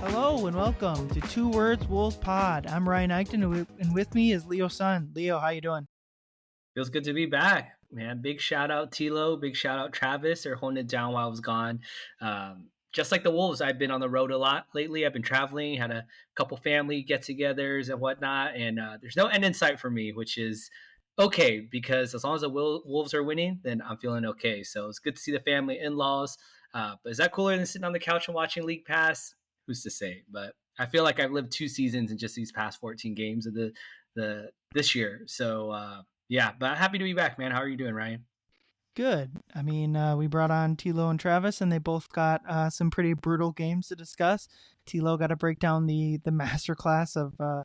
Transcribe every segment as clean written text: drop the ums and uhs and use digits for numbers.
Hello and welcome to Two Words Wolves Pod. I'm Ryan Eichten and with me is Leo Sun. Leo, how you doing? Feels good to be back, man. Big shout out Tilo, big shout out Travis. They're holding it down while I was gone. Just like the Wolves, I've been on the road a lot lately. I've been traveling, had a couple family get-togethers and whatnot, and there's no end in sight for me, which is okay because as long as the Wolves are winning, then I'm feeling okay. So it's good to see the family, in-laws. But is that cooler than sitting on the couch and watching League Pass? Who's to say? But I feel like I've lived two seasons in just these past 14 games of the this year. So yeah, but happy to be back, man. How are you doing, Ryan? Good. I mean, we brought on Tilo and Travis, and they both got some pretty brutal games to discuss. Tilo got to break down the masterclass of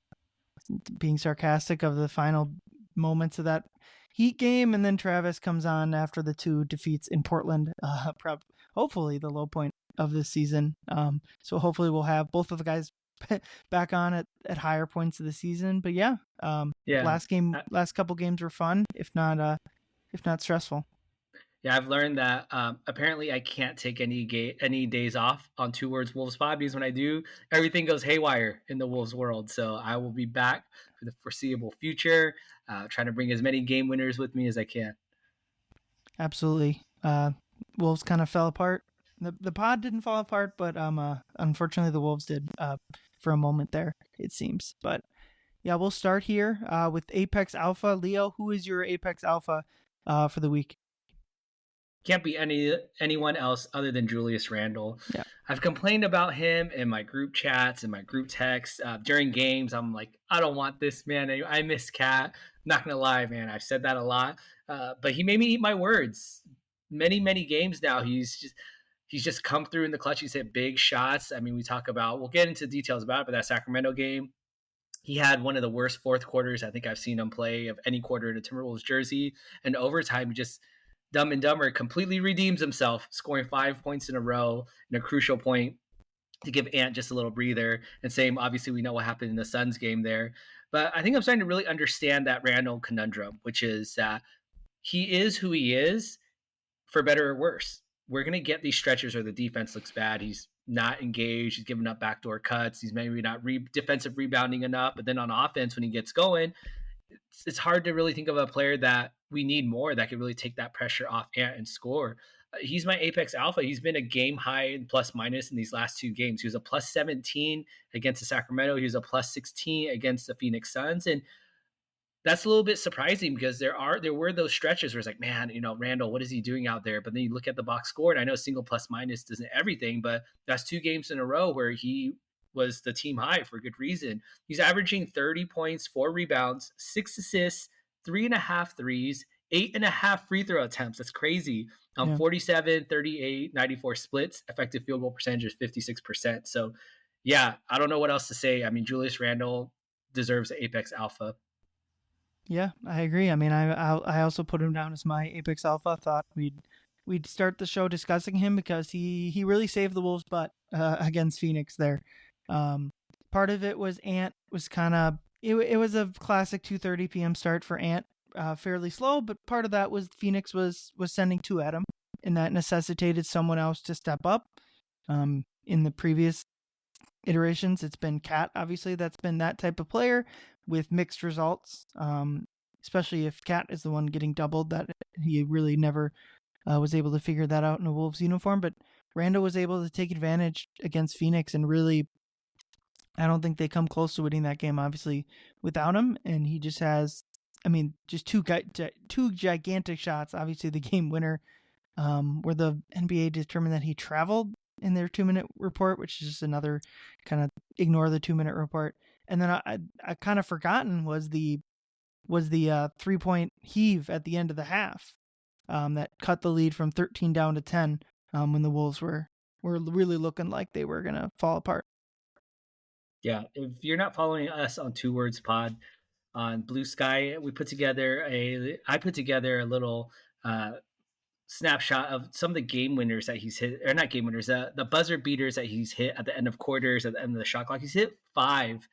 being sarcastic of the final moments of that Heat game, and then Travis comes on after the two defeats in Portland. Hopefully, the low point of this season. So hopefully, we'll have both of the guys back on at higher points of the season. But yeah, last couple games were fun, if not stressful. Yeah, I've learned that apparently I can't take any days off on Two Words Wolves Pod because when I do, everything goes haywire in the Wolves world. So I will be back for the foreseeable future, trying to bring as many game winners with me as I can. Absolutely. Wolves kind of fell apart. The pod didn't fall apart, but unfortunately the Wolves did for a moment there, it seems. But yeah, we'll start here with Apex Alpha. Leo, who is your Apex Alpha for the week? Can't be anyone else other than Julius Randle. Yeah. I've complained about him in my group chats and my group texts during games. I'm like, I don't want this, man. I miss Cat. Not gonna lie, man. I've said that a lot, but he made me eat my words. Many games now. He's just come through in the clutch. He's hit big shots. I mean, we'll get into details about it, but that Sacramento game, he had one of the worst fourth quarters I think I've seen him play of any quarter in a Timberwolves jersey. And overtime, just Dumb and Dumber completely redeems himself, scoring 5 points in a row in a crucial point to give Ant just a little breather. And same, obviously, we know what happened in the Suns game there. But I think I'm starting to really understand that Randle conundrum, which is that he is who he is, for better or worse. We're going to get these stretches where the defense looks bad. He's not engaged. He's giving up backdoor cuts. He's maybe not defensive rebounding enough. But then on offense, when he gets going, it's hard to really think of a player that we need more that could really take that pressure off Ant and score. He's my Apex Alpha. He's been a game high in plus minus in these last two games. He was a plus 17 against the Sacramento. He was a plus 16 against the Phoenix Suns. And that's a little bit surprising because there were those stretches where it's like, man, Randle, what is he doing out there? But then you look at the box score, and I know single plus minus isn't everything, but that's two games in a row where he was the team high for good reason. He's averaging 30 points, 4 rebounds, 6 assists, 3.5 threes, 8.5 free throw attempts. That's crazy. 47, 38, 94 splits. Effective field goal percentage is 56%. So, yeah, I don't know what else to say. I mean, Julius Randle deserves the Apex Alpha. Yeah, I agree. I mean, I also put him down as my Apex Alpha. Thought we'd start the show discussing him because he really saved the Wolves' butt against Phoenix there. Part of it was Ant was kind of it was a classic 2:30 p.m. start for Ant, fairly slow, but part of that was Phoenix was sending two at him, and that necessitated someone else to step up. In the previous iterations, it's been Cat, obviously, that's been that type of player with mixed results, especially if Cat is the one getting doubled. That he really never was able to figure that out in a Wolves uniform, but Randle was able to take advantage against Phoenix and really, I don't think they come close to winning that game, obviously, without him. And he just has, I mean, just two gigantic shots. Obviously, the game winner, where the NBA determined that he traveled in their 2-minute report, which is just another kind of ignore the 2-minute report. And then I kind of forgotten was the 3-point heave at the end of the half that cut the lead from 13 down to 10 when the Wolves were really looking like they were going to fall apart. Yeah, if you're not following us on Two Words Pod on Blue Sky, I put together a little snapshot of some of the game winners that he's hit, or not game winners, the buzzer beaters that he's hit at the end of quarters, at the end of the shot clock. He's hit five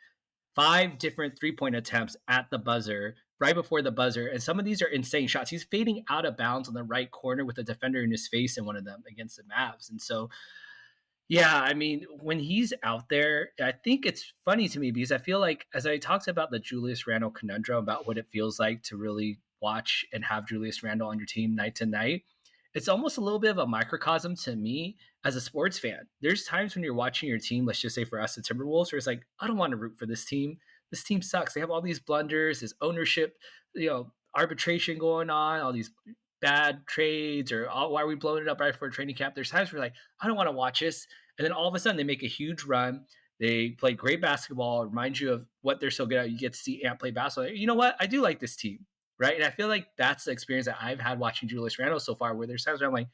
different 3-point attempts at the buzzer, right before the buzzer, and some of these are insane shots. He's fading out of bounds on the right corner with a defender in his face in one of them against the Mavs. And so, Yeah, I mean, when he's out there, I think it's funny to me because I feel like as I talked about the Julius Randle conundrum about what it feels like to really watch and have Julius Randle on your team night to night, it's almost a little bit of a microcosm to me as a sports fan. There's times when you're watching your team, let's just say for us, the Timberwolves, where it's like, I don't want to root for this team. This team sucks. They have all these blunders, this ownership, arbitration going on, all these bad trades, or why are we blowing it up right for a training camp? There's times where like, I don't want to watch this. And then all of a sudden they make a huge run. They play great basketball, remind you of what they're so good at. You get to see Ant play basketball. You know what? I do like this team, right? And I feel like that's the experience that I've had watching Julius Randle so far, where there's times where I'm like,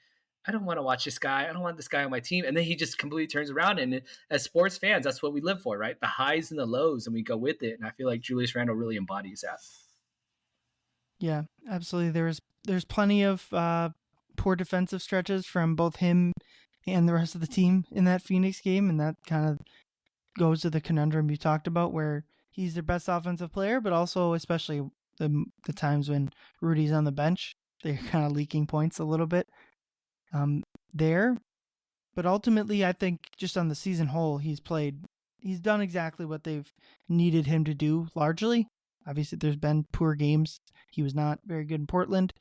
I don't want to watch this guy. I don't want this guy on my team. And then he just completely turns around. And as sports fans, that's what we live for, right? The highs and the lows, and we go with it. And I feel like Julius Randle really embodies that. Yeah, absolutely. There's plenty of poor defensive stretches from both him and the rest of the team in that Phoenix game, and that kind of goes to the conundrum you talked about, where he's their best offensive player, but also especially the times when Rudy's on the bench, they're kind of leaking points a little bit there. But ultimately, I think just on the season whole, he's done exactly what they've needed him to do largely. Obviously, there's been poor games. He was not very good in Portland.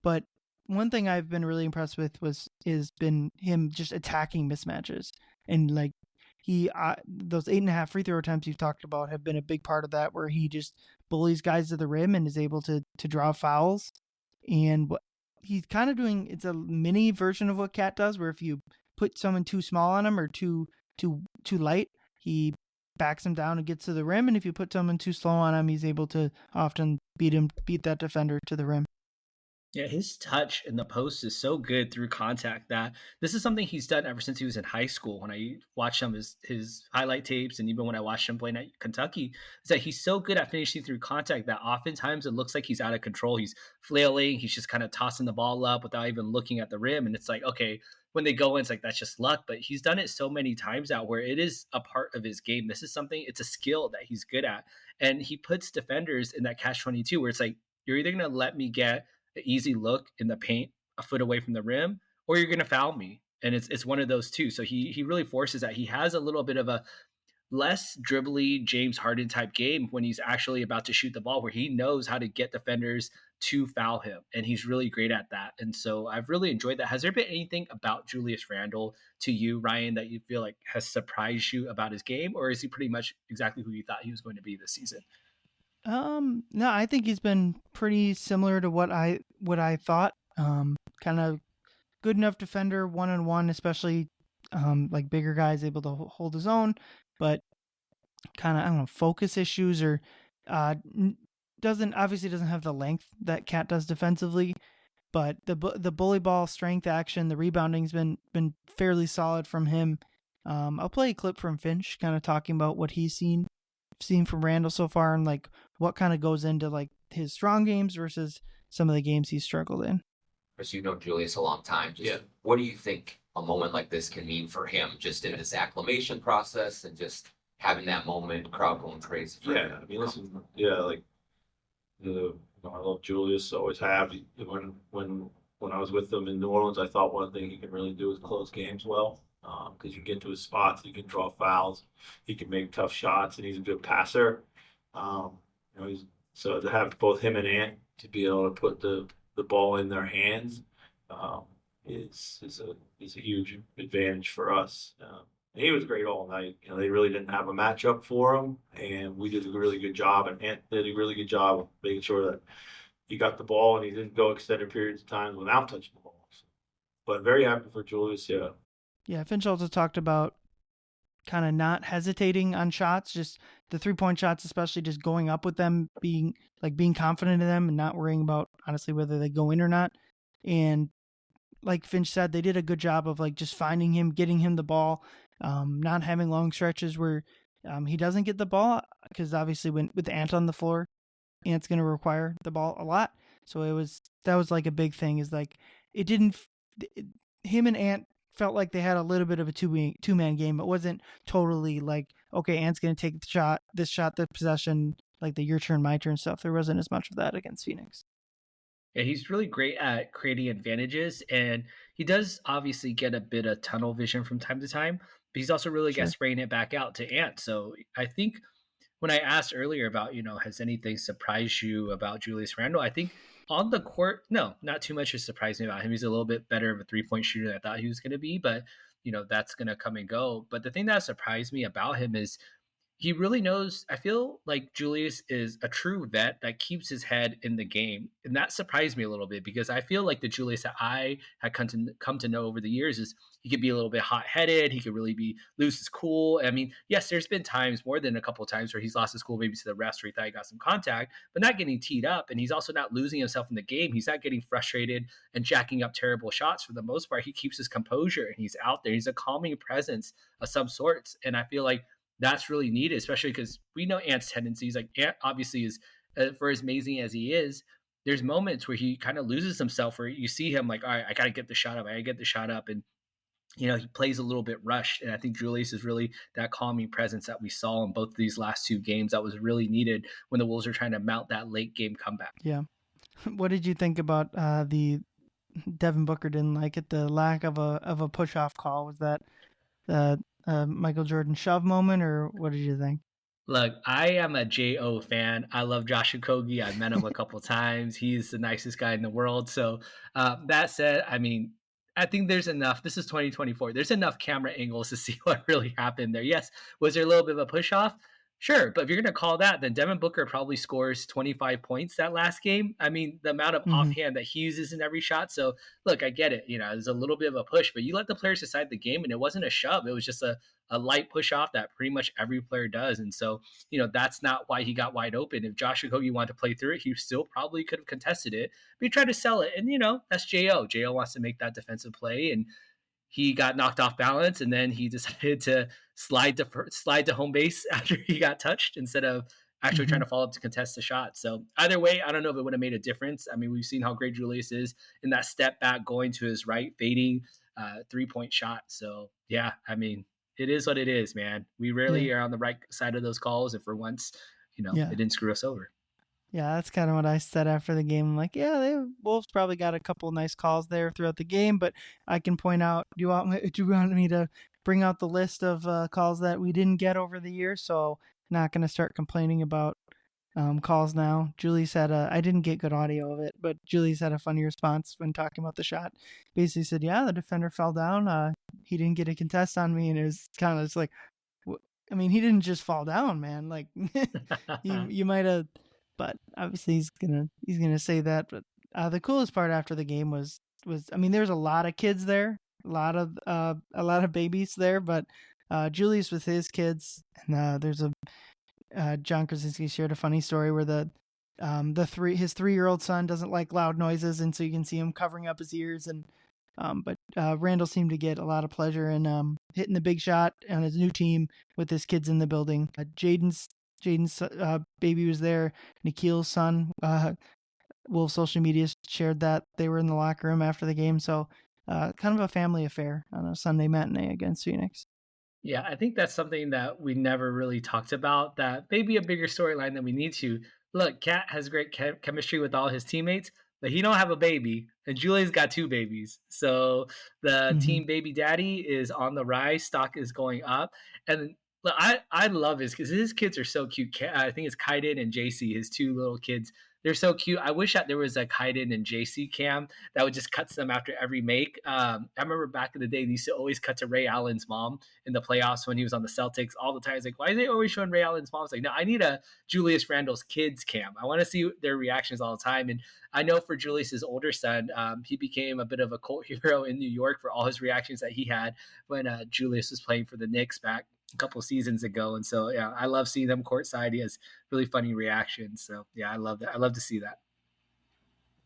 But one thing I've been really impressed with is been him just attacking mismatches. And like those 8.5 free throw attempts you've talked about have been a big part of that, where he just bullies guys to the rim and is able to draw fouls. And what he's kind of doing, it's a mini version of what Cat does, where if you put someone too small on him or too light, he backs him down and gets to the rim. And if you put someone too slow on him, he's able to often beat that defender to the rim. Yeah, his touch in the post is so good through contact that this is something he's done ever since he was in high school. When I watched his highlight tapes, and even when I watched him playing at Kentucky, is that he's so good at finishing through contact that oftentimes it looks like he's out of control. He's flailing, he's just kind of tossing the ball up without even looking at the rim, and it's like, okay, when they go in, it's like that's just luck. But he's done it so many times now where it is a part of his game. This is something, it's a skill that he's good at, and he puts defenders in that catch-22 where it's like, you're either going to let me get an easy look in the paint a foot away from the rim, or you're going to foul me. And it's one of those two. So he really forces that. He has a little bit of a less dribbly James Harden type game when he's actually about to shoot the ball, where he knows how to get defenders to foul him, and he's really great at that. And so I've really enjoyed that. Has there been anything about Julius Randle to you, Ryan, that you feel like has surprised you about his game, or is he pretty much exactly who you thought he was going to be this season? No, I think he's been pretty similar to what I thought. Kind of good enough defender 1-on-1, especially like bigger guys able to hold his own, but kind of, I don't know, focus issues, or uh doesn't have the length that Cat does defensively, but the bully ball strength action, the rebounding's been fairly solid from him. I'll play a clip from Finch kind of talking about what he's seen from Randle so far, and like what kind of goes into like his strong games versus some of the games he's struggled in. Chris, you've known Julius a long time. What do you think a moment like this can mean for him, just in his acclimation process and just having that moment, crowd going crazy? Yeah, I mean, listen, yeah, like I love Julius, always have. When I was with him in New Orleans, I thought one thing he can really do is close games well. Because you get to his spots, he can draw fouls, he can make tough shots, and he's a good passer. He's so to have both him and Ant to be able to put the ball in their hands is a huge advantage for us. And he was great all night. They really didn't have a matchup for him, and we did a really good job. And Ant did a really good job of making sure that he got the ball and he didn't go extended periods of time without touching the ball. But very happy for Julius. Yeah. Yeah, Finch also talked about kind of not hesitating on shots, just the 3-point shots, especially just going up with them, being confident in them and not worrying about honestly whether they go in or not. And like Finch said, they did a good job of like just finding him, getting him the ball, not having long stretches where he doesn't get the ball, because obviously with Ant on the floor, Ant's going to require the ball a lot. So that was like a big thing, is like him and Ant felt like they had a little bit of a two-man game. It wasn't totally like, okay, Ant's going to take the possession, like the your turn, my turn stuff. There wasn't as much of that against Phoenix. Yeah, he's really great at creating advantages, and he does obviously get a bit of tunnel vision from time to time, but he's also really good at Sure. spraying it back out to Ant. So I think when I asked earlier about, has anything surprised you about Julius Randle? I think on the court, no, not too much has surprised me about him. He's a little bit better of a 3-point shooter than I thought he was going to be, but that's going to come and go. But the thing that surprised me about him is he really knows. I feel like Julius is a true vet that keeps his head in the game. And that surprised me a little bit because I feel like the Julius that I had come to know over the years is he could be a little bit hot headed. He could really be lose his cool. I mean, yes, there's been times, more than a couple of times, where he's lost his cool, maybe to the refs where he thought he got some contact, but not getting teed up. And he's also not losing himself in the game. He's not getting frustrated and jacking up terrible shots. For the most part, he keeps his composure and he's out there. He's a calming presence of some sorts. And I feel like that's really needed, especially because we know Ant's tendencies. Like Ant obviously is, for as amazing as he is, there's moments where he kind of loses himself, where you see him like, all right, I got to get the shot up. I got to get the shot up. And, he plays a little bit rushed. And I think Julius is really that calming presence that we saw in both of these last two games that was really needed when the Wolves are trying to mount that late game comeback. Yeah. What did you think about the Devin Booker didn't like it? The lack of a push off call, was that the Michael Jordan shove moment, or what did you think? Look, I am a J.O. fan. I love Josh Okogie. I've met him a couple times. He's the nicest guy in the world. So that said, I mean, I think there's enough. This is 2024. There's enough camera angles to see what really happened there. Yes, was there a little bit of a push off? Sure, but if you're going to call that, then Devin Booker probably scores 25 points that last game. I mean, the amount of Mm-hmm. offhand that he uses in every shot. So, look, I get it. There's a little bit of a push, but you let the players decide the game, and it wasn't a shove. It was just a light push off that pretty much every player does. And so, that's not why he got wide open. If Josh Okogie wanted to play through it, he still probably could have contested it, but he tried to sell it. And, that's J.O. J.O. wants to make that defensive play. And he got knocked off balance, and then he decided to slide to home base after he got touched instead of actually Mm-hmm. trying to follow up to contest the shot. So either way, I don't know if it would have made a difference. I mean, we've seen how great Julius is in that step back, going to his right, fading 3-point shot. So yeah, I mean, it is what it is, man. We Yeah. rarely are on the right side of those calls, and for once, Yeah. it didn't screw us over. Yeah, that's kind of what I said after the game. I'm like, yeah, the Wolves probably got a couple nice calls there throughout the game, but I can point out. Do you want me to bring out the list of calls that we didn't get over the year? So not going to start complaining about calls now. Julius had I didn't get good audio of it, but Julius had a funny response when talking about the shot. Basically said, yeah, the defender fell down. He didn't get a contest on me, and it was kind of just like, I mean, he didn't just fall down, man. Like you might have, but obviously he's gonna say that. But the coolest part after the game was I mean, there's a lot of kids there, a lot of babies there, but Julius with his kids, and there's a John Krasinski shared a funny story where his 3-year-old son doesn't like loud noises, and so you can see him covering up his ears. And but Randall seemed to get a lot of pleasure in hitting the big shot on his new team with his kids in the building. Jaden's baby was there. Nikhil's son. Wolves social media shared that they were in the locker room after the game. So kind of a family affair on a Sunday matinee against Phoenix. Yeah, I think that's something that we never really talked about. That may be a bigger storyline than we need to. Look, Cat has great chemistry with all his teammates, but he don't have a baby, and Julian's got 2 babies. So the Mm-hmm. team baby daddy is on the rise. Stock is going up, and look, I love his kids are so cute. I think it's Kaiden and JC, his 2 little kids. They're so cute. I wish that there was a Kaiden and JC cam that would just cut them after every make. I remember back in the day, they used to always cut to Ray Allen's mom in the playoffs when he was on the Celtics all the time. It's like, why is they always showing Ray Allen's mom? It's like, no, I need a Julius Randle's kids cam. I want to see their reactions all the time. And I know for Julius's older son, he became a bit of a cult hero in New York for all his reactions that he had when Julius was playing for the Knicks back a couple seasons ago. And so, yeah, I love seeing them courtside. He has really funny reactions. So, yeah, I love that. I love to see that.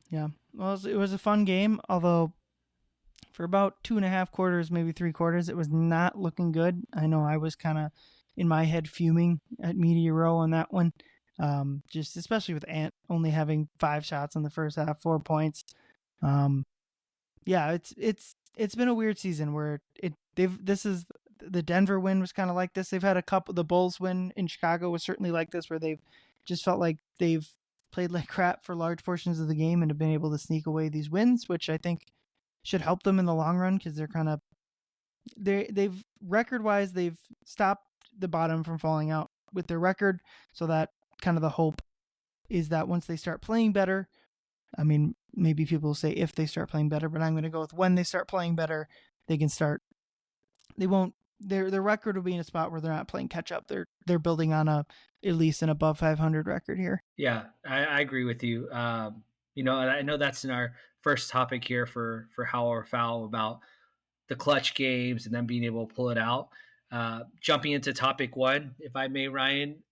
Yeah, well, it was a fun game, although for about 2.5 quarters, maybe 3 quarters, it was not looking good. I know I was kind of in my head fuming at Media Row on that one, just especially with Ant only having 5 shots in the first half, 4 points. Yeah, it's been a weird season where the Denver win was kind of like this. They've had a couple. The Bulls win in Chicago was certainly like this, where they've just felt like they've played like crap for large portions of the game and have been able to sneak away these wins, which I think should help them in the long run because they're kind of they've record-wise they've stopped the bottom from falling out with their record, so that kind of the hope is that once they start playing better, I mean, maybe people will say if they start playing better, but I'm going to go with when they start playing better, they can start. They won't. Their record will be in a spot where they're not playing catch up. They're building on at least an above 500 record here. Yeah, I agree with you. And I know that's in our first topic here for how or foul about the clutch games and then being able to pull it out. Jumping into topic one, if I may, Ryan,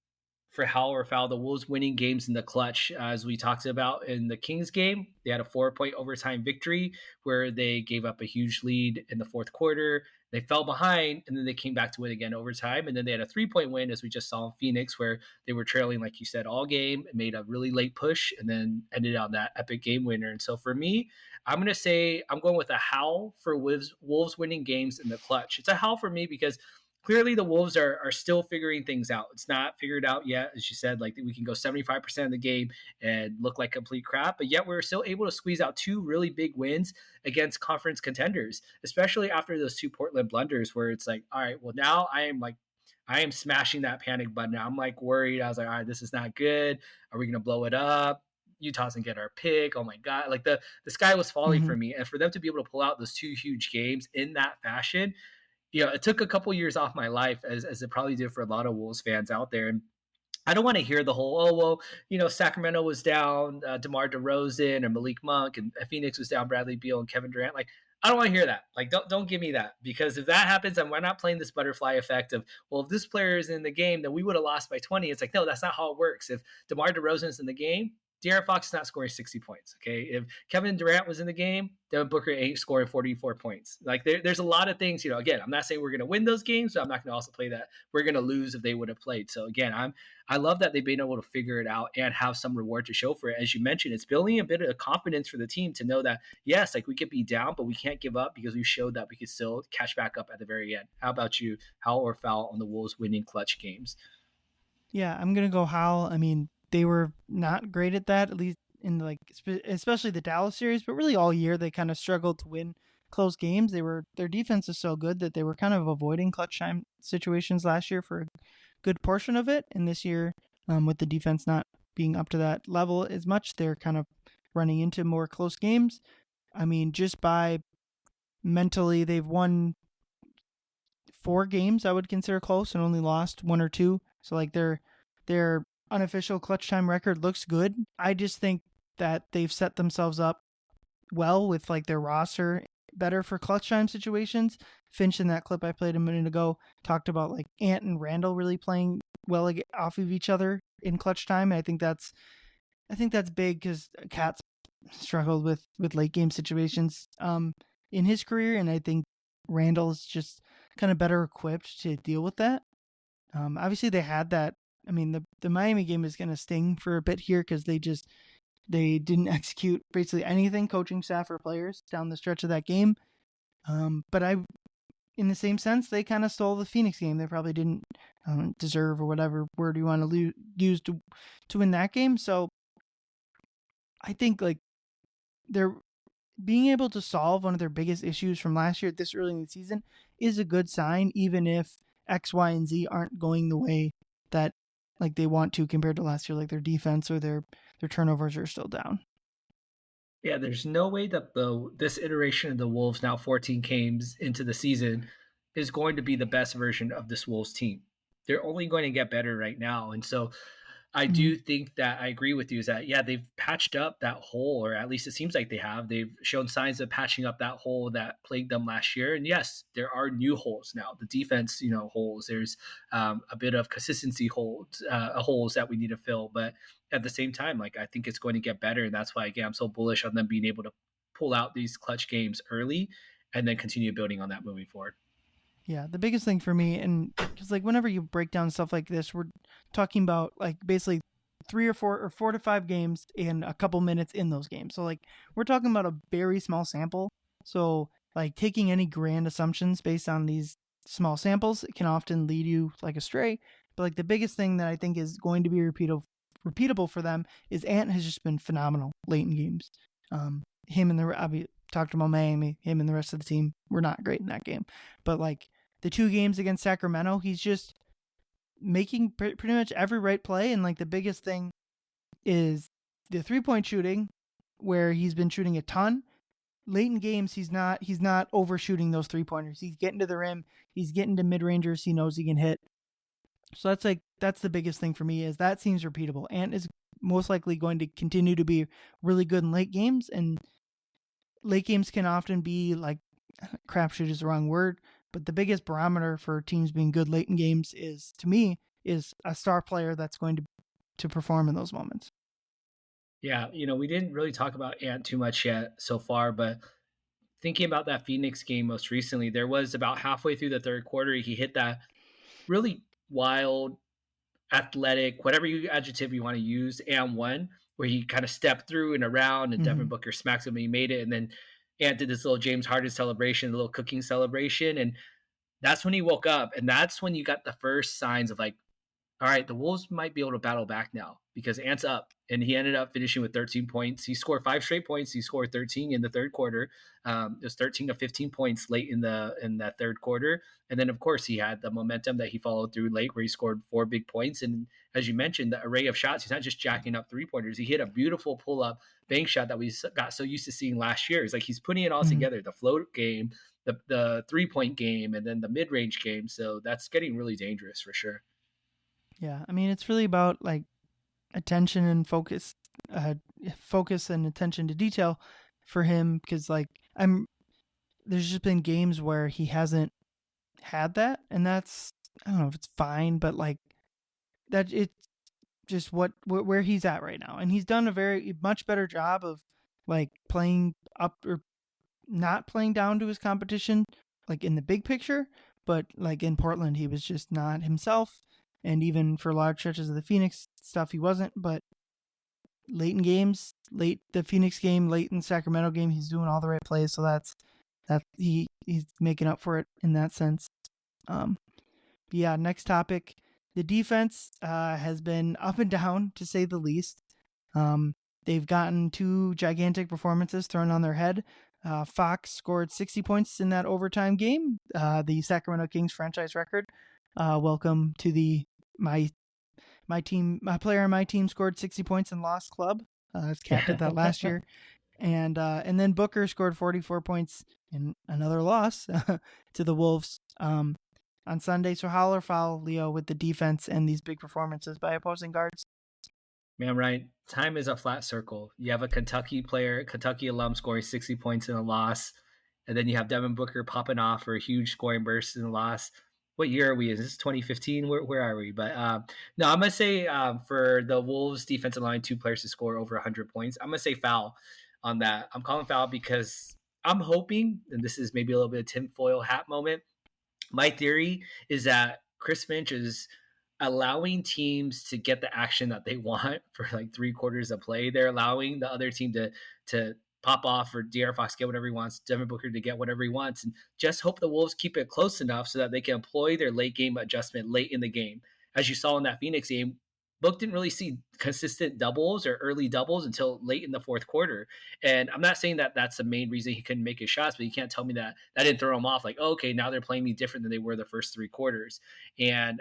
for how or foul, the Wolves winning games in the clutch, as we talked about in the Kings game. They had a 4-point overtime victory where they gave up a huge lead in the fourth quarter. They fell behind, and then they came back to win again overtime. And then they had a 3-point win, as we just saw in Phoenix, where they were trailing, like you said, all game and made a really late push and then ended on that epic game winner. And so for me, I'm going to say I'm going with a howl for Wolves winning games in the clutch. It's a howl for me because clearly the Wolves are still figuring things out. It's not figured out yet. As you said, like we can go 75% of the game and look like complete crap, but yet we're still able to squeeze out 2 really big wins against conference contenders, especially after those 2 Portland blunders where it's like, all right, well now I am smashing that panic button. I'm like worried. I was like, all right, this is not good. Are we going to blow it up? Utah's gonna get our pick. Oh my God. Like the sky was falling for me. And for them to be able to pull out those 2 huge games in that fashion, it took a couple years off my life, as it probably did for a lot of Wolves fans out there. And I don't want to hear the whole, Sacramento was down DeMar DeRozan and Malik Monk, and Phoenix was down Bradley Beal and Kevin Durant. Like, I don't want to hear that. Like, don't give me that, because if that happens, then we're not playing this butterfly effect of, well, if this player is in the game, then we would have lost by 20. It's like, no, that's not how it works. If DeMar DeRozan is in the game, De'Aaron Fox is not scoring 60 points. Okay. If Kevin Durant was in the game, Devin Booker ain't scoring 44 points. Like there's a lot of things, again, I'm not saying we're going to win those games, but I'm not going to also play that we're going to lose if they would have played. So again, I love that they've been able to figure it out and have some reward to show for it. As you mentioned, it's building a bit of confidence for the team to know that, yes, like we could be down, but we can't give up because we showed that we could still catch back up at the very end. How about you? How or foul on the Wolves winning clutch games? Yeah, I'm going to go Howell. I mean, they were not great at that, at least in especially the Dallas series, but really all year they kind of struggled to win close games. Their defense is so good that they were kind of avoiding clutch time situations last year for a good portion of it. And this year, with the defense not being up to that level as much, they're kind of running into more close games. I mean, just by mentally, they've won 4 games I would consider close and only lost 1 or 2. So like their unofficial clutch time record looks good. I just think that they've set themselves up well with like their roster better for clutch time situations. Finch, in that clip I played a minute ago, talked about like Ant and Randle really playing well off of each other in clutch time. And I think that's big because Cat's struggled with late game situations in his career, and I think Randle's just kind of better equipped to deal with that. Obviously they had that. I mean, the Miami game is going to sting for a bit here because they didn't execute basically anything, coaching staff or players, down the stretch of that game. But in the same sense, they kind of stole the Phoenix game. They probably didn't deserve, or whatever word you want to use to win that game. So I think like they're being able to solve one of their biggest issues from last year this early in the season is a good sign, even if X, Y, and Z aren't going the way that like they want to compared to last year, like their defense or their turnovers are still down. Yeah, there's no way that this iteration of the Wolves, now 14 games into the season, is going to be the best version of this Wolves team. They're only going to get better right now. And so I do think that I agree with you is that, yeah, they've patched up that hole, or at least it seems like they have. They've shown signs of patching up that hole that plagued them last year. And yes, there are new holes now. The defense, holes. There's a bit of consistency holes that we need to fill. But at the same time, like I think it's going to get better. And that's why, again, I'm so bullish on them being able to pull out these clutch games early and then continue building on that moving forward. Yeah, the biggest thing for me, and because like whenever you break down stuff like this, we're talking about like basically 3 or 4 or 4 to 5 games and a couple minutes in those games. So like we're talking about a very small sample. So like taking any grand assumptions based on these small samples, it can often lead you like astray. But like the biggest thing that I think is going to be repeatable for them is Ant has just been phenomenal late in games. Him and I talked about Miami, him and the rest of the team were not great in that game. But like the 2 games against Sacramento, he's just making pretty much every right play. And like the biggest thing is the 3-point shooting, where he's been shooting a ton. Late in games, he's not overshooting those 3-pointers. He's getting to the rim. He's getting to mid-rangers he knows he can hit. So that's the biggest thing for me, is that seems repeatable. Ant is most likely going to continue to be really good in late games, and late games can often be like, crapshoot is the wrong word, but the biggest barometer for teams being good late in games is, to me, is a star player that's going to perform in those moments. Yeah, we didn't really talk about Ant too much yet so far, but thinking about that Phoenix game most recently, there was about halfway through the third quarter, he hit that really wild, athletic, whatever adjective you want to use, and one where he kind of stepped through and around, and Devin Booker smacked him and he made it, and then Ant did this little James Harden celebration, a little cooking celebration, and that's when he woke up, and that's when you got the first signs of like, all right, the Wolves might be able to battle back now because Ant's up, and he ended up finishing with 13 points. He scored 5 straight points. He scored 13 in the third quarter. It was 13 of 15 points late in that third quarter, and then of course he had the momentum that he followed through late, where he scored 4 big points. And as you mentioned, the array of shots. He's not just jacking up 3-pointers. He hit a beautiful pull-up bank shot that we got so used to seeing last year. It's like he's putting it all together: the float game, the 3-point game, and then the mid-range game. So that's getting really dangerous for sure. Yeah, I mean, it's really about like attention and focus and attention to detail for him, because like there's just been games where he hasn't had that, and that's, I don't know if it's fine, but like that it's just where he's at right now, and he's done a very much better job of like playing up or not playing down to his competition, like in the big picture. But like in Portland, he was just not himself. And even for large stretches of the Phoenix stuff, he wasn't. But late in games, late the Phoenix game, late in Sacramento game, he's doing all the right plays. So he's making up for it in that sense. Yeah, next topic. The defense has been up and down, to say the least. They've gotten 2 gigantic performances thrown on their head. Fox scored 60 points in that overtime game, the Sacramento Kings franchise record. Welcome to my team. My player on my team scored 60 points and lost club. Cat did that last year. And then Booker scored 44 points in another loss to the Wolves on Sunday. So holler foul, Leo, with the defense and these big performances by opposing guards. Man, right. Time is a flat circle. You have a Kentucky alum scoring 60 points in a loss, and then you have Devin Booker popping off for a huge scoring burst in the loss. What year are we? Is this 2015? Where are we? But no, I'm going to say for the Wolves defensive line, 2 players to score over 100 points, I'm going to say foul on that. I'm calling foul because I'm hoping, and this is maybe a little bit of tinfoil hat moment, my theory is that Chris Finch is allowing teams to get the action that they want for like 3 quarters of play. They're allowing the other team to pop off, or De'Aaron Fox get whatever he wants, Devin Booker to get whatever he wants, and just hope the Wolves keep it close enough so that they can employ their late game adjustment late in the game. As you saw in that Phoenix game, Book didn't really see consistent doubles or early doubles until late in the fourth quarter. And I'm not saying that that's the main reason he couldn't make his shots, but you can't tell me that didn't throw him off. Like, oh, okay, now they're playing me different than they were the first 3 quarters. And,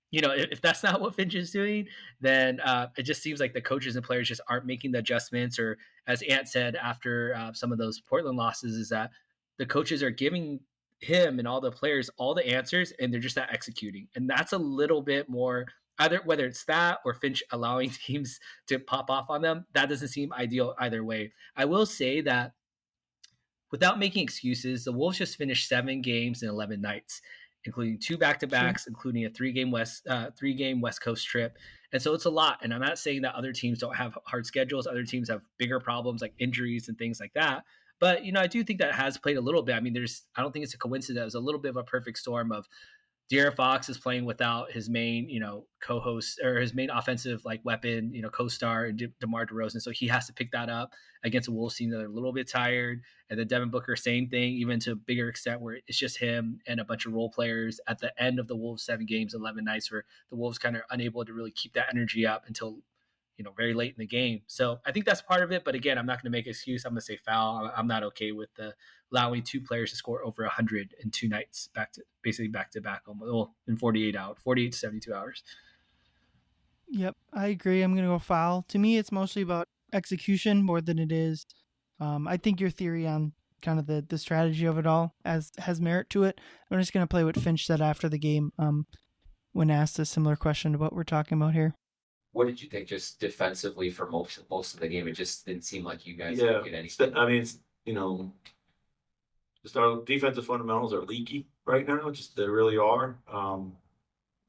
if that's not what Finch is doing, then it just seems like the coaches and players just aren't making the adjustments. Or as Ant said after some of those Portland losses, is that the coaches are giving him and all the players all the answers, and they're just not executing. And that's a little bit more, either whether it's that or Finch allowing teams to pop off on them, that doesn't seem ideal either way. I will say that without making excuses, the Wolves just finished 7 games in 11 nights, including 2 back-to-backs, including a 3-game West Coast trip. And so it's a lot. And I'm not saying that other teams don't have hard schedules. Other teams have bigger problems like injuries and things like that. But, I do think that has played a little bit. I mean, I don't think it's a coincidence. It was a little bit of a perfect storm of De'Aaron Fox is playing without his main, co-host, or his main offensive weapon, co-star, and DeMar DeRozan. So he has to pick that up against a Wolves team that are a little bit tired. And then Devin Booker, same thing, even to a bigger extent where it's just him and a bunch of role players at the end of the Wolves 7 games, 11 nights, where the Wolves kind of unable to really keep that energy up until very late in the game. So I think that's part of it. But again, I'm not going to make an excuse. I'm going to say foul. I'm not okay with allowing two players to score over 100 in 2 nights, basically back to back, in 48 to 72 hours. Yep, I agree. I'm going to go foul. To me, it's mostly about execution more than it is. I think your theory on kind of the strategy of it all has merit to it. I'm just going to play what Finch said after the game when asked a similar question to what we're talking about here. What did you think just defensively for most of the game? It just didn't seem like you guys Yeah, could get anything. I mean, just our defensive fundamentals are leaky right now. Just they really are.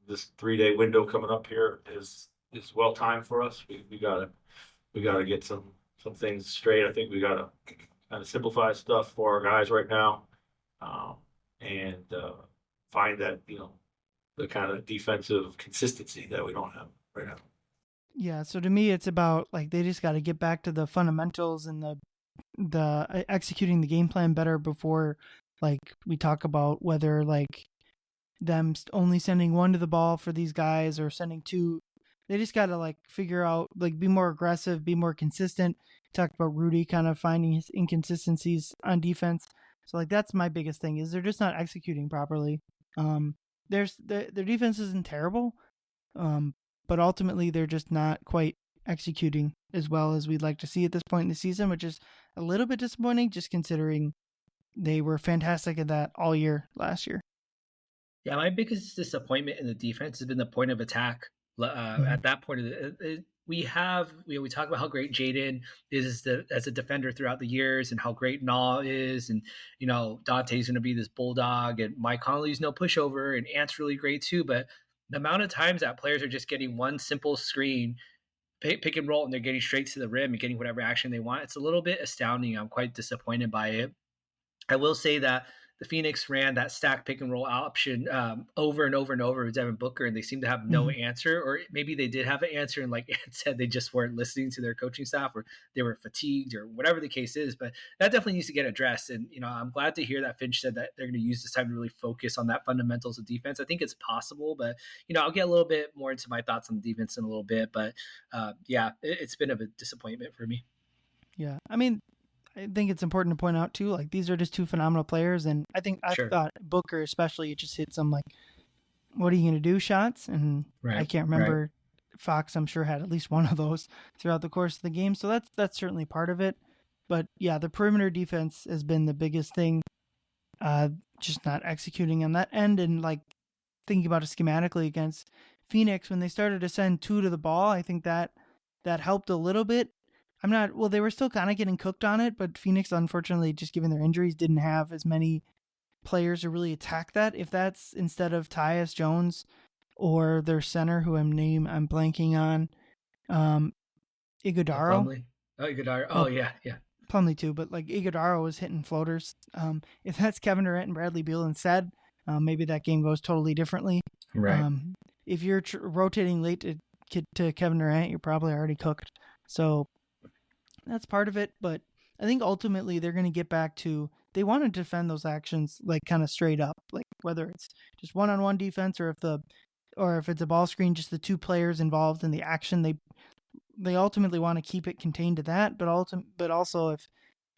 This 3-day window coming up here is well timed for us. We gotta get some things straight. I think we gotta kind of simplify stuff for our guys right now, and find that the kind of defensive consistency that we don't have right now. Yeah, so to me, it's about like they just got to get back to the fundamentals and the executing the game plan better before like we talk about whether like them only sending one to the ball for these guys or sending two. They just got to like figure out like be more aggressive, be more consistent. Talked about Rudy kind of finding his inconsistencies on defense. So like that's my biggest thing is they're just not executing properly. Their defense isn't terrible, but ultimately they're just not quite executing as well as we'd like to see at this point in the season, which is a little bit disappointing just considering they were fantastic at that all year last year. Yeah, my biggest disappointment in the defense has been the point of attack. At that point, we talk about how great Jaden is as a defender throughout the years, and how great Naw is, and Dante's going to be this bulldog, and Mike Conley's no pushover, and Ant's really great too. But the amount of times that players are just getting one simple screen, pick and roll, and they're getting straight to the rim and getting whatever action they want, it's a little bit astounding. I'm quite disappointed by it. I will say that the Phoenix ran that stack pick and roll option over and over and over with Devin Booker, and they seem to have no answer, or maybe they did have an answer, and like Ant said, they just weren't listening to their coaching staff, or they were fatigued, or whatever the case is. But that definitely needs to get addressed. And I'm glad to hear that Finch said that they're going to use this time to really focus on that fundamentals of defense. I think it's possible, but I'll get a little bit more into my thoughts on defense in a little bit. But it's been a disappointment for me. Yeah, I mean, I think it's important to point out too, like these are just two phenomenal players, and I thought Booker especially, it just hit some like, what are you gonna do shots, and I can't remember. Right. Fox, I'm sure, had at least one of those throughout the course of the game, so that's certainly part of it. But yeah, the perimeter defense has been the biggest thing, just not executing on that end, and like thinking about it schematically against Phoenix when they started to send two to the ball, I think that helped a little bit. They were still kind of getting cooked on it, but Phoenix, unfortunately, just given their injuries, didn't have as many players to really attack that. If that's instead of Tyus Jones or their center, who I'm blanking on, Iguodaro. Iguodaro. Oh, yeah. Plumlee too, but like Iguodaro was hitting floaters. If that's Kevin Durant and Bradley Beal instead, maybe that game goes totally differently. Right. If you're rotating late to Kevin Durant, you're probably already cooked. So that's part of it, but I think ultimately they're going to get back to they want to defend those actions like kind of straight up, like whether it's just one-on-one defense or if it's a ball screen, just the two players involved in the action. They ultimately want to keep it contained to that, but also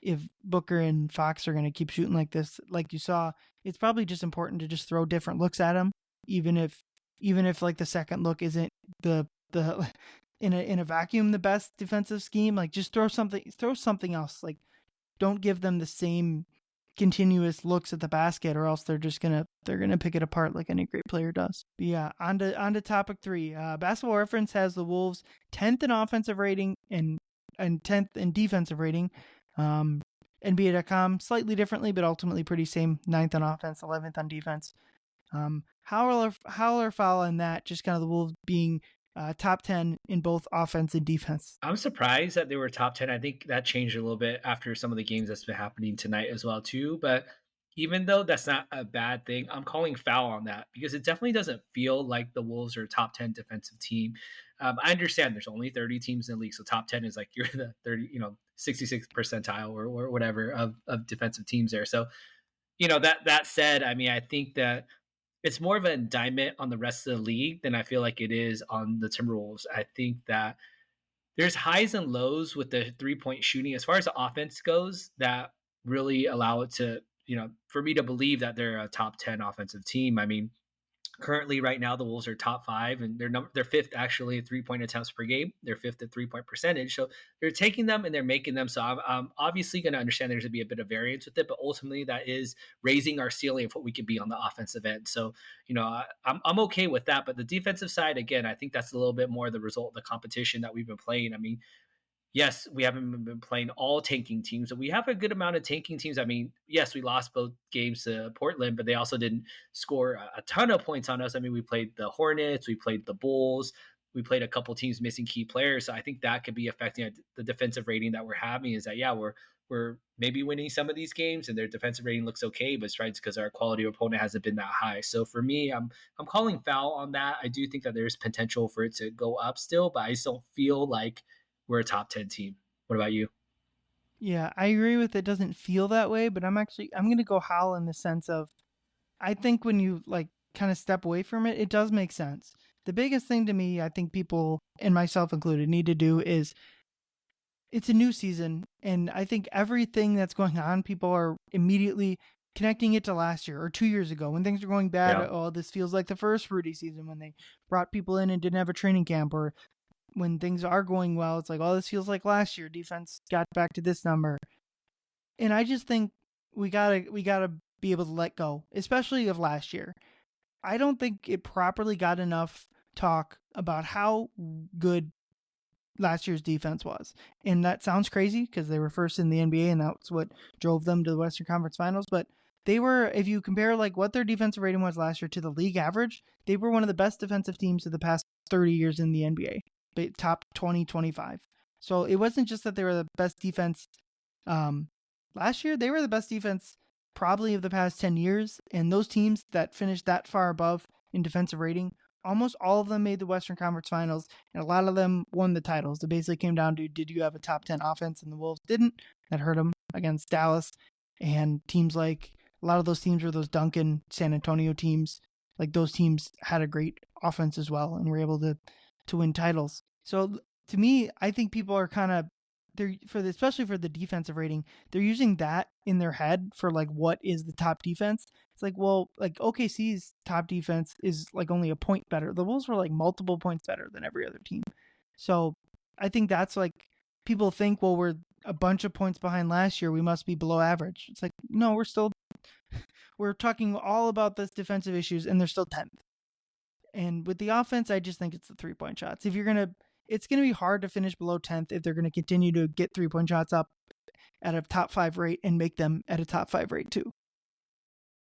if Booker and Fox are going to keep shooting like this, like you saw, it's probably just important to just throw different looks at them, even if like the second look isn't the in a vacuum the best defensive scheme. Like just throw something else. Like don't give them the same continuous looks at the basket, or else they're gonna pick it apart like any great player does. But yeah, on to topic 3. Basketball Reference has the Wolves 10th in offensive rating and 10th in defensive rating. NBA.com slightly differently, but ultimately pretty same. 9th on offense, 11th on defense. Howler foul in that, just kind of the Wolves being top 10 in both offense and defense. I'm surprised that they were top 10. I think that changed a little bit after some of the games that's been happening tonight as well too. But even though that's not a bad thing, I'm calling foul on that because it definitely doesn't feel like the Wolves are a top 10 defensive team. I understand there's only 30 teams in the league, so top 10 is like you're the 66th percentile or whatever of defensive teams there. So, that said, I mean, I think that it's more of an indictment on the rest of the league than I feel like it is on the Timberwolves. I think that there's highs and lows with the 3-point shooting as far as the offense goes that really allow it to, for me to believe that they're a top 10 offensive team. I mean, currently right now the Wolves are top 5 and they're fifth actually at 3-point attempts per game. They're fifth at 3-point percentage. So they're taking them and they're making them. So I'm obviously going to understand there's going to be a bit of variance with it, but ultimately that is raising our ceiling of what we could be on the offensive end. So, I'm okay with that. But the defensive side, again, I think that's a little bit more the result of the competition that we've been playing. I mean, yes, we haven't been playing all tanking teams, but we have a good amount of tanking teams. I mean, yes, we lost both games to Portland, but they also didn't score a ton of points on us. I mean, we played the Hornets, we played the Bulls, we played a couple teams missing key players. So I think that could be affecting the defensive rating that we're having. Is that we're maybe winning some of these games and their defensive rating looks okay, but it's because our quality of opponent hasn't been that high. So for me, I'm calling foul on that. I do think that there's potential for it to go up still, but I just don't feel like we're a top 10 team. What about you? Yeah, I agree with it doesn't feel that way, but I'm going to go Hal in the sense of I think when you like kind of step away from it, it does make sense. The biggest thing to me, I think people and myself included need to do is it's a new season, and I think everything that's going on, people are immediately connecting it to last year or 2 years ago when things were going bad. Yeah. Oh, this feels like the first Rudy season when they brought people in and didn't have a training camp, or when things are going well, it's like, oh, this feels like last year. Defense got back to this number. And I just think we gotta be able to let go, especially of last year. I don't think it properly got enough talk about how good last year's defense was. And that sounds crazy because they were first in the NBA and that's what drove them to the Western Conference Finals. But they were, if you compare like what their defensive rating was last year to the league average, they were one of the best defensive teams of the past 30 years in the NBA, top 20, 25. So it wasn't just that they were the best defense last year, they were the best defense probably of the past 10 years. And those teams that finished that far above in defensive rating, almost all of them made the Western Conference Finals, and a lot of them won the titles. It basically came down to, did you have a top 10 offense? And the Wolves didn't. That hurt them against Dallas. And teams like, a lot of those teams were those Duncan, San Antonio teams. Like those teams had a great offense as well and were able to win titles. So to me, I think people are kind of, especially for the defensive rating, they're using that in their head for like what is the top defense. It's like, well, like OKC's top defense is like only a point better. The Wolves were like multiple points better than every other team. So I think that's like, people think, well, we're a bunch of points behind last year, we must be below average. It's like, no, we're talking all about this defensive issues and they're still 10th. And with the offense, I just think it's the 3-point shots. It's going to be hard to finish below 10th if they're going to continue to get 3-point shots up at a top 5 rate and make them at a top 5 rate too.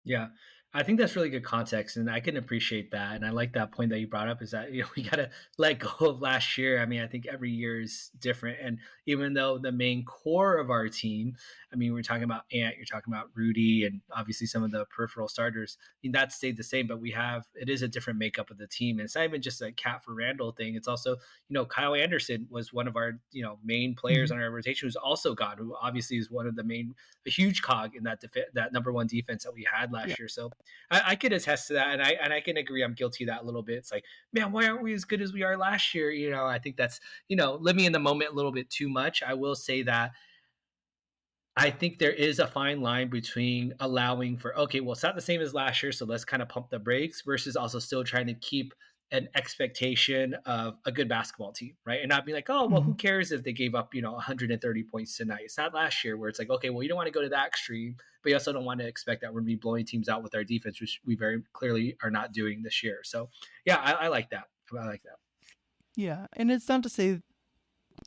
Yeah, I think that's really good context, and I can appreciate that. And I like that point that you brought up is that we got to let go of last year. I mean, I think every year is different, and even though the main core of our team, I mean, we're talking about Ant, you're talking about Rudy, and obviously some of the peripheral starters. I mean, that stayed the same, but it is a different makeup of the team, and it's not even just a Cat for Randall thing. It's also Kyle Anderson was one of our main players on our rotation who's also gone, who obviously is one of a huge cog in that number one defense that we had last year. So I could attest to that, and I can agree. I'm guilty of that a little bit. It's like, man, why aren't we as good as we are last year? I think that's living in the moment a little bit too much. I will say that I think there is a fine line between allowing for, okay, well, it's not the same as last year, so let's kind of pump the brakes, versus also still trying to keep an expectation of a good basketball team, right? And not be like, oh, well, who cares if they gave up, 130 points tonight? It's not last year where it's like, okay, well, you don't want to go to that extreme, but you also don't want to expect that we're going to be blowing teams out with our defense, which we very clearly are not doing this year. So, yeah, I like that. I like that. Yeah, and it's not to say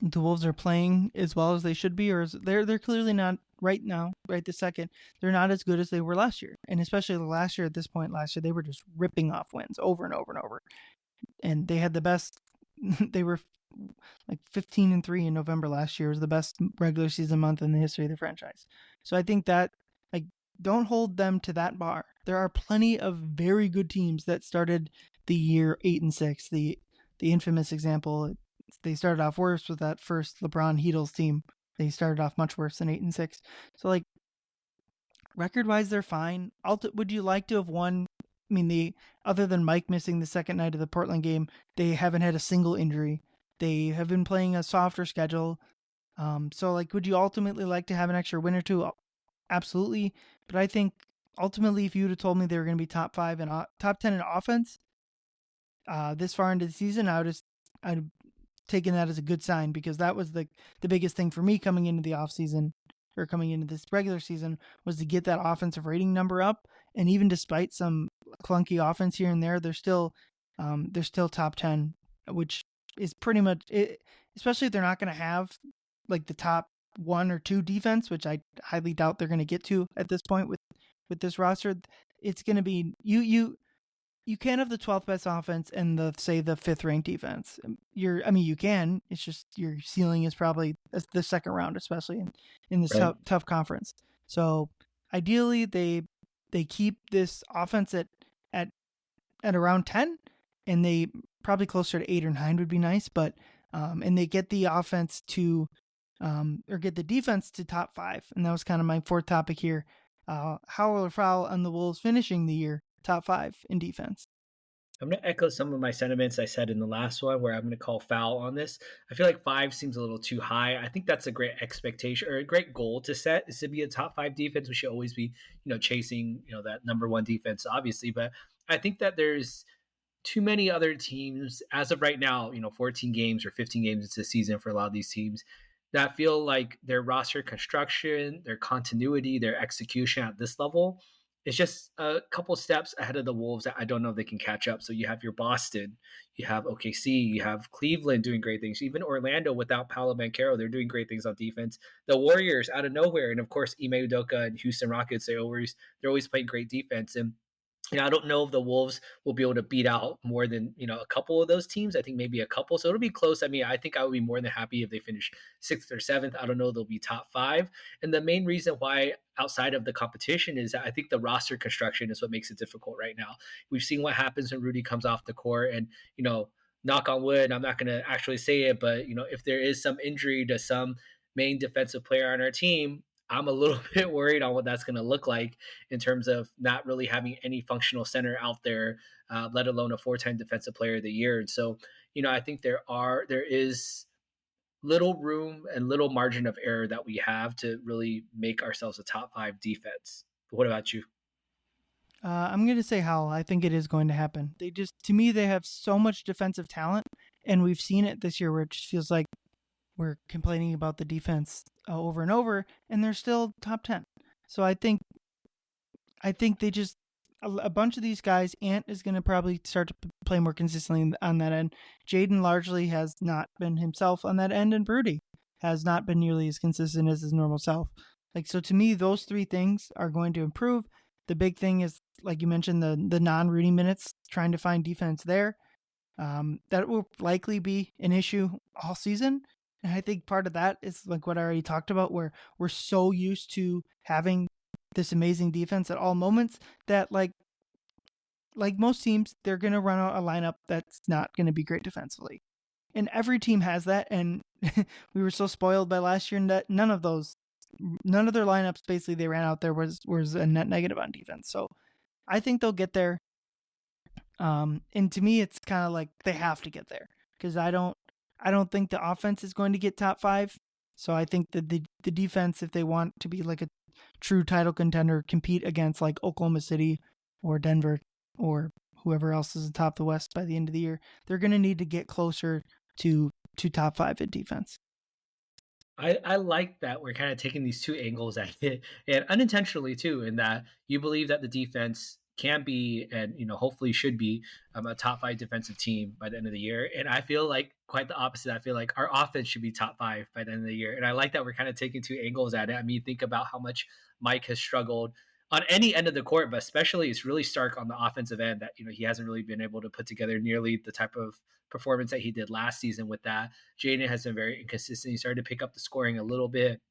the Wolves are playing as well as they should be, or they're clearly not right now, right this second. They're not as good as they were last year, and especially last year. At this point last year, they were just ripping off wins over and over and over, and they had the best. They were like 15-3 in November last year. It was the best regular season month in the history of the franchise. So I think that, like, don't hold them to that bar. There are plenty of very good teams that started the year 8-6. The infamous example, they started off worse with that first LeBron Heatles team. They started off much worse than 8-6. So, like, record-wise, they're fine. Would you like to have won? I mean, other than Mike missing the second night of the Portland game, they haven't had a single injury. They have been playing a softer schedule. So, like, would you ultimately like to have an extra win or two? Absolutely. But I think ultimately, if you would have told me they were going to be top 5 and top 10 in offense this far into the season, I'd taken that as a good sign, because that was the biggest thing for me coming into the offseason, or coming into this regular season, was to get that offensive rating number up. And even despite some clunky offense here and there, they're still top 10, which is pretty much it, especially if they're not going to have like the top 1 or 2 defense, which I highly doubt they're going to get to at this point with this roster. It's going to be you can't have the 12th best offense and the 5th ranked defense. You can. It's just your ceiling is probably the second round, especially in this Right. tough conference. So ideally, they keep this offense at around 10, and they probably closer to 8 or 9 would be nice. But and they get the offense to or get the defense to top 5, and that was kind of my fourth topic here. How or foul on the Wolves finishing the year top 5 in defense? I'm going to echo some of my sentiments I said in the last one, where I'm going to call foul on this. I feel like 5 seems a little too high. I think that's a great expectation, or a great goal to set, is to be a top 5 defense. We should always be, chasing, that number 1 defense, obviously. But I think that there's too many other teams as of right now, 14 games or 15 games into the season for a lot of these teams, that feel like their roster construction, their continuity, their execution at this level is just a couple steps ahead of the Wolves that I don't know if they can catch up. So you have your Boston, you have OKC, you have Cleveland doing great things. Even Orlando without Paolo Banchero, they're doing great things on defense. The Warriors out of nowhere, and of course Ime Udoka and Houston Rockets, they're always playing great defense. And I don't know if the Wolves will be able to beat out more than, a couple of those teams. I think maybe a couple. So it'll be close. I mean, I think I would be more than happy if they finish 6th or 7th. I don't know. They'll be top 5. And the main reason why, outside of the competition, is that I think the roster construction is what makes it difficult right now. We've seen what happens when Rudy comes off the court, and, knock on wood, I'm not going to actually say it, but, if there is some injury to some main defensive player on our team, I'm a little bit worried on what that's going to look like in terms of not really having any functional center out there, let alone a 4-time defensive player of the year. And so, I think there is little room and little margin of error that we have to really make ourselves a top 5 defense. What about you? I'm going to say how I think it is going to happen. To me, they have so much defensive talent, and we've seen it this year where it just feels like we're complaining about the defense over and over, and they're still top 10. So I think they just a bunch of these guys. Ant is going to probably start to play more consistently on that end. Jaden largely has not been himself on that end, and Rudy has not been nearly as consistent as his normal self. So to me, those 3 things are going to improve. The big thing is, like you mentioned, the non-Rudy minutes, trying to find defense there. That will likely be an issue all season. And I think part of that is like what I already talked about, where we're so used to having this amazing defense at all moments that like most teams, they're going to run out a lineup that's not going to be great defensively. And every team has that. And we were so spoiled by last year that none of their lineups basically they ran out there was a net negative on defense. So I think they'll get there. And to me, it's kind of like they have to get there, because I don't think the offense is going to get top 5. So I think that the defense, if they want to be like a true title contender, compete against like Oklahoma City or Denver or whoever else is atop the West by the end of the year, they're going to need to get closer to top 5 in defense. I like that we're kind of taking these 2 angles at it, and unintentionally too, in that you believe that the defense can be, and hopefully should be, a top 5 defensive team by the end of the year. And I feel like quite the opposite. I feel like our offense should be top 5 by the end of the year. And I like that we're kind of taking 2 angles at it. I mean, think about how much Mike has struggled on any end of the court, but especially it's really stark on the offensive end that, he hasn't really been able to put together nearly the type of performance that he did last season with that. Jaden has been very inconsistent. He started to pick up the scoring a little bit,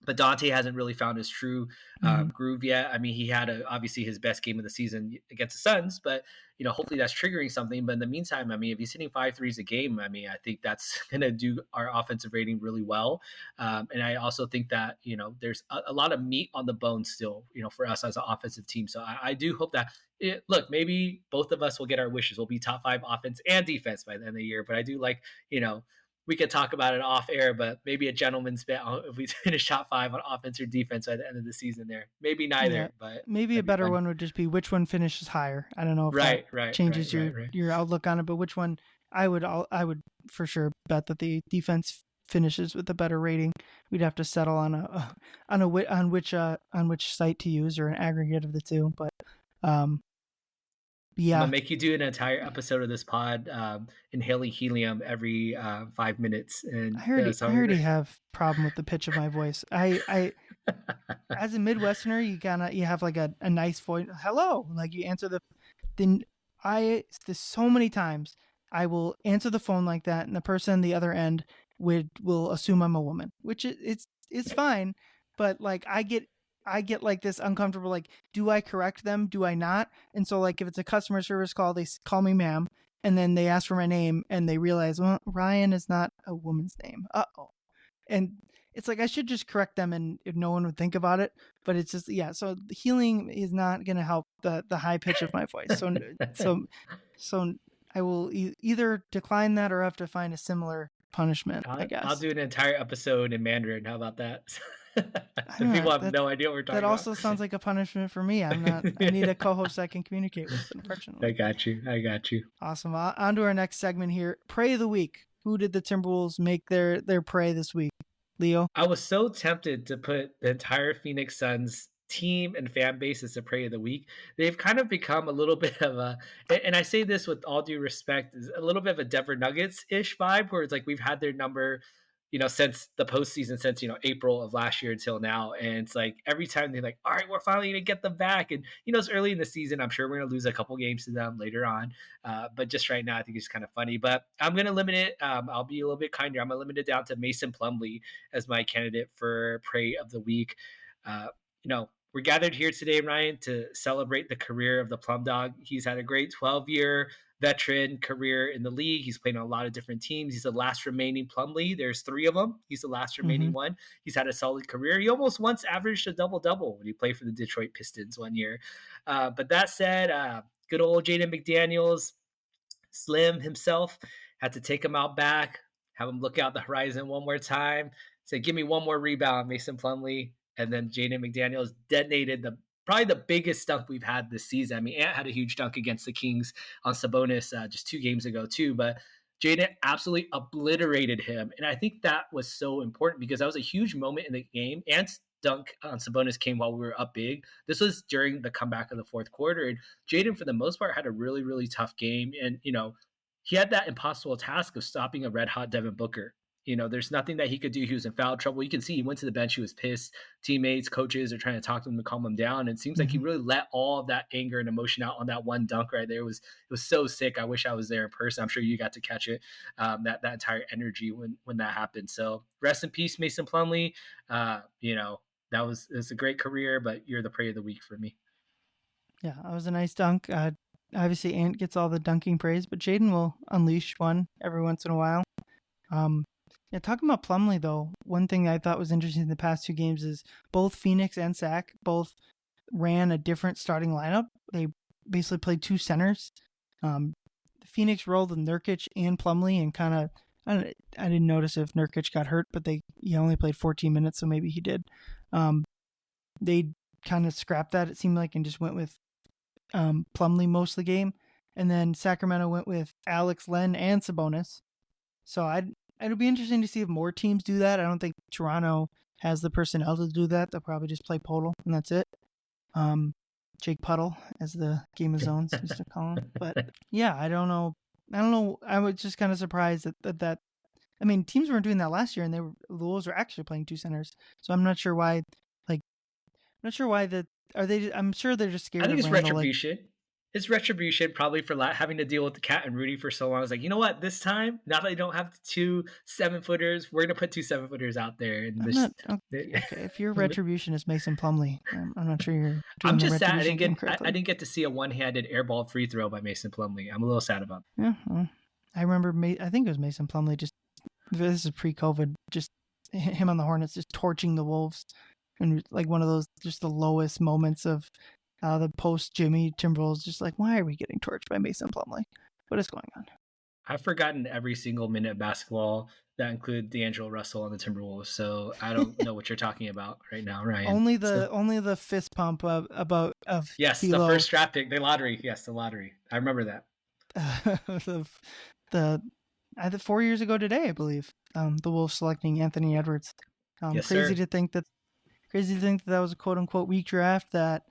but Dante hasn't really found his true groove yet. I mean, he had obviously his best game of the season against the Suns, but hopefully that's triggering something. But in the meantime, I mean, if he's hitting 5 threes a game, I mean, I think that's going to do our offensive rating really well. And I also think that there's a lot of meat on the bone still, for us as an offensive team. So I do hope that. Look, maybe both of us will get our wishes. We'll be top 5 offense and defense by the end of the year. But I do like we could talk about it off air, but maybe a gentleman's bet if we finish top 5 on offense or defense by the end of the season there. Maybe neither, Yeah, but maybe a that'd be better fun. one would just be which one finishes higher. I don't know if that Right. changes your outlook on it, but which one I would for sure bet that the defense finishes with a better rating. We'd have to settle on which site to use or an aggregate of the two, but I'm yeah. gonna make you do an entire episode of this pod, inhaling helium every 5 minutes, and I already have problem with the pitch of my voice. I as a Midwesterner, you have like a nice voice. Hello, like you answer there's so many times I will answer the phone like that, and the person on the other end will assume I'm a woman, which it's fine, but like I get like this uncomfortable, like, do I correct them? Do I not? And so like if it's a customer service call, they call me ma'am, and then they ask for my name, and they realize, well, Ryan is not a woman's name. Uh-oh. And it's like I should just correct them, and no one would think about it. But it's just, yeah. So healing is not going to help the high pitch of my voice. So I will either decline that or have to find a similar punishment. I guess I'll do an entire episode in Mandarin. How about that? The people have no idea what we're talking about. That also sounds like a punishment for me. I need a co-host I can communicate with, unfortunately. I got you. Awesome. On to our next segment here. Prey of the week. Who did the Timberwolves make their prey this week? Leo? I was so tempted to put the entire Phoenix Suns team and fan base as the prey of the week. They've kind of become a little bit of a, and I say this with all due respect, is a little bit of a Denver Nuggets-ish vibe, where it's like we've had their number, since the postseason, since, April of last year until now. And it's like every time they're like, all right, we're finally going to get them back. And, it's early in the season. I'm sure we're going to lose a couple games to them later on. But just right now, I think it's kind of funny. But I'm going to limit it. I'll be a little bit kinder. I'm going to limit it down to Mason Plumlee as my candidate for prey of the week. We're gathered here today, Ryan, to celebrate the career of the Plum Dog. He's had a great 12-year veteran career in the league. He's played on a lot of different teams. He's the last remaining Plumlee. There's 3 of them. He's the last remaining one. He's had a solid career. He almost once averaged a double-double when he played for the Detroit Pistons one year. But that said, good old Jaden McDaniels, Slim himself, had to take him out back, have him look out the horizon one more time, say, give me one more rebound, Mason Plumlee. And then Jaden McDaniels detonated probably the biggest dunk we've had this season. I mean, Ant had a huge dunk against the Kings on Sabonis just 2 games ago too, but Jaden absolutely obliterated him. And I think that was so important because that was a huge moment in the game. Ant's dunk on Sabonis came while we were up big. This was during the comeback of the fourth quarter. And Jaden, for the most part, had a really, really tough game. And, he had that impossible task of stopping a red hot Devin Booker. There's nothing that he could do. He was in foul trouble. You can see he went to the bench. He was pissed. Teammates, coaches are trying to talk to him to calm him down. And it seems like he really let all of that anger and emotion out on that one dunk right there. It was so sick. I wish I was there in person. I'm sure you got to catch it. That entire energy when that happened. So rest in peace, Mason Plumlee. It was a great career, but you're the prey of the week for me. Yeah, that was a nice dunk. Obviously, Ant gets all the dunking praise, but Jaden will unleash one every once in a while. Yeah, talking about Plumlee, though, one thing I thought was interesting in the past 2 games is both Phoenix and Sac both ran a different starting lineup. They basically played 2 centers. Phoenix rolled with Nurkic and Plumlee, and kind of, I didn't notice if Nurkic got hurt, but he only played 14 minutes, so maybe he did. They kind of scrapped that, it seemed like, and just went with Plumlee most of the game. And then Sacramento went with Alex, Len, and Sabonis. So it'll be interesting to see if more teams do that. I don't think Toronto has the personnel to do that. They'll probably just play Podol, and that's it. Jake Puddle, as the Game of Zones used to call him. But yeah, I don't know. I was just kind of surprised that. I mean, teams weren't doing that last year, and the Wolves were actually playing 2 centers. So I'm not sure why. I'm sure they're just scared. I think it's retribution. It's retribution, probably, for having to deal with the Cat and Rudy for so long. I was like, you know what? This time, now that I don't have 2 7-footers, we're gonna put 2 7-footers out there. And okay. If your retribution is Mason Plumlee, I'm not sure you're doing I'm just the sad I retribution didn't get to see a one-handed airball free throw by Mason Plumlee. I'm a little sad about that. Yeah, well, I remember. I think it was Mason Plumlee. Just this is pre-COVID. Just him on the Hornets, just torching the Wolves, and like one of those just the lowest moments of the post Jimmy Timberwolves. Just like, why are we getting torched by Mason Plumlee? What is going on? I've forgotten every single minute of basketball that include D'Angelo Russell on the Timberwolves, so I don't know what you're talking about right now, Ryan. Only the fist pump of Yes, the D'Lo. first draft pick, the lottery. Yes, the lottery. I remember that. The 4 years ago today, I believe, the Wolves selecting Anthony Edwards. Yes, crazy sir. to think that was a quote unquote weak draft that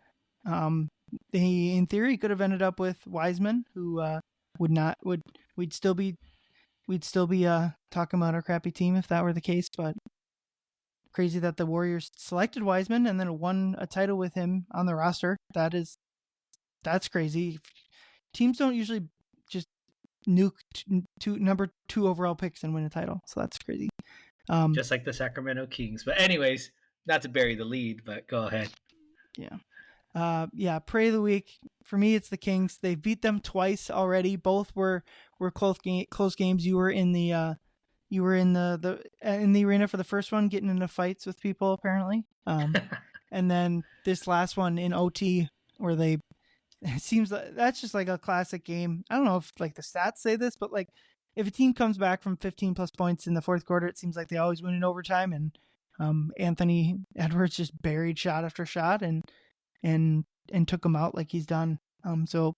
he in theory could have ended up with Wiseman, who we'd still be talking about our crappy team if that were the case. But crazy that the Warriors selected Wiseman and then won a title with him on the roster. That's crazy. Teams don't usually just nuke number 2 overall picks and win a title, so that's crazy. Just like the Sacramento Kings. But anyways, not to bury the lead, but go ahead. Yeah. Prey of the week for me, it's the Kings. They beat them twice already. Both were close games. You were in the in the arena for the first one, getting into fights with people apparently. And then this last one in OT, where it seems like that's just like a classic game. I don't know if like the stats say this, but like if a team comes back from 15 plus points in the fourth quarter, it seems like they always win in overtime. And Anthony Edwards just buried shot after shot and took him out like he's done. So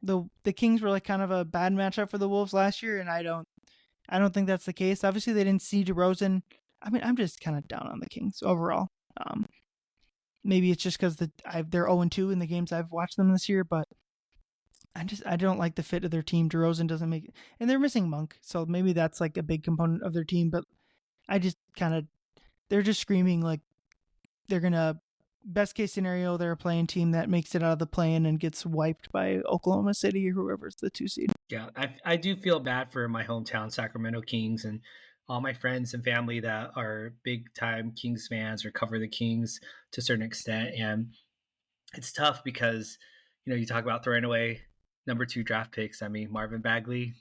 the Kings were like kind of a bad matchup for the Wolves last year, and I don't think that's the case. Obviously, they didn't see DeRozan. I mean, I'm just kind of down on the Kings overall. Maybe it's just because they're 0-2 in the games I've watched them this year, but I don't like the fit of their team. DeRozan doesn't make it, and they're missing Monk, so maybe that's like a big component of their team. But I just they're just screaming like they're gonna. Best case scenario, they're a playing team that makes it out of the play-in and gets wiped by Oklahoma City or whoever's the 2 seed. Yeah, I do feel bad for my hometown Sacramento Kings and all my friends and family that are big time Kings fans or cover the Kings to a certain extent. And it's tough because, you talk about throwing away number 2 draft picks. I mean, Marvin Bagley,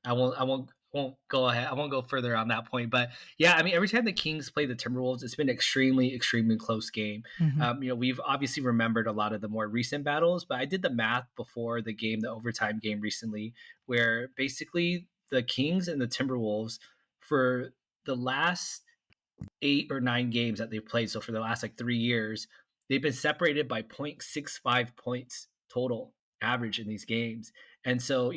I won't go ahead. I won't go further on that point, but yeah, I mean, every time the Kings play the Timberwolves, it's been extremely, extremely close game. Mm-hmm. We've obviously remembered a lot of the more recent battles, but I did the math before the game, the overtime game recently, where basically the Kings and the Timberwolves for the last 8 or 9 games that they've played. So for the last like 3 years, they've been separated by 0.65 points total average in these games. And so,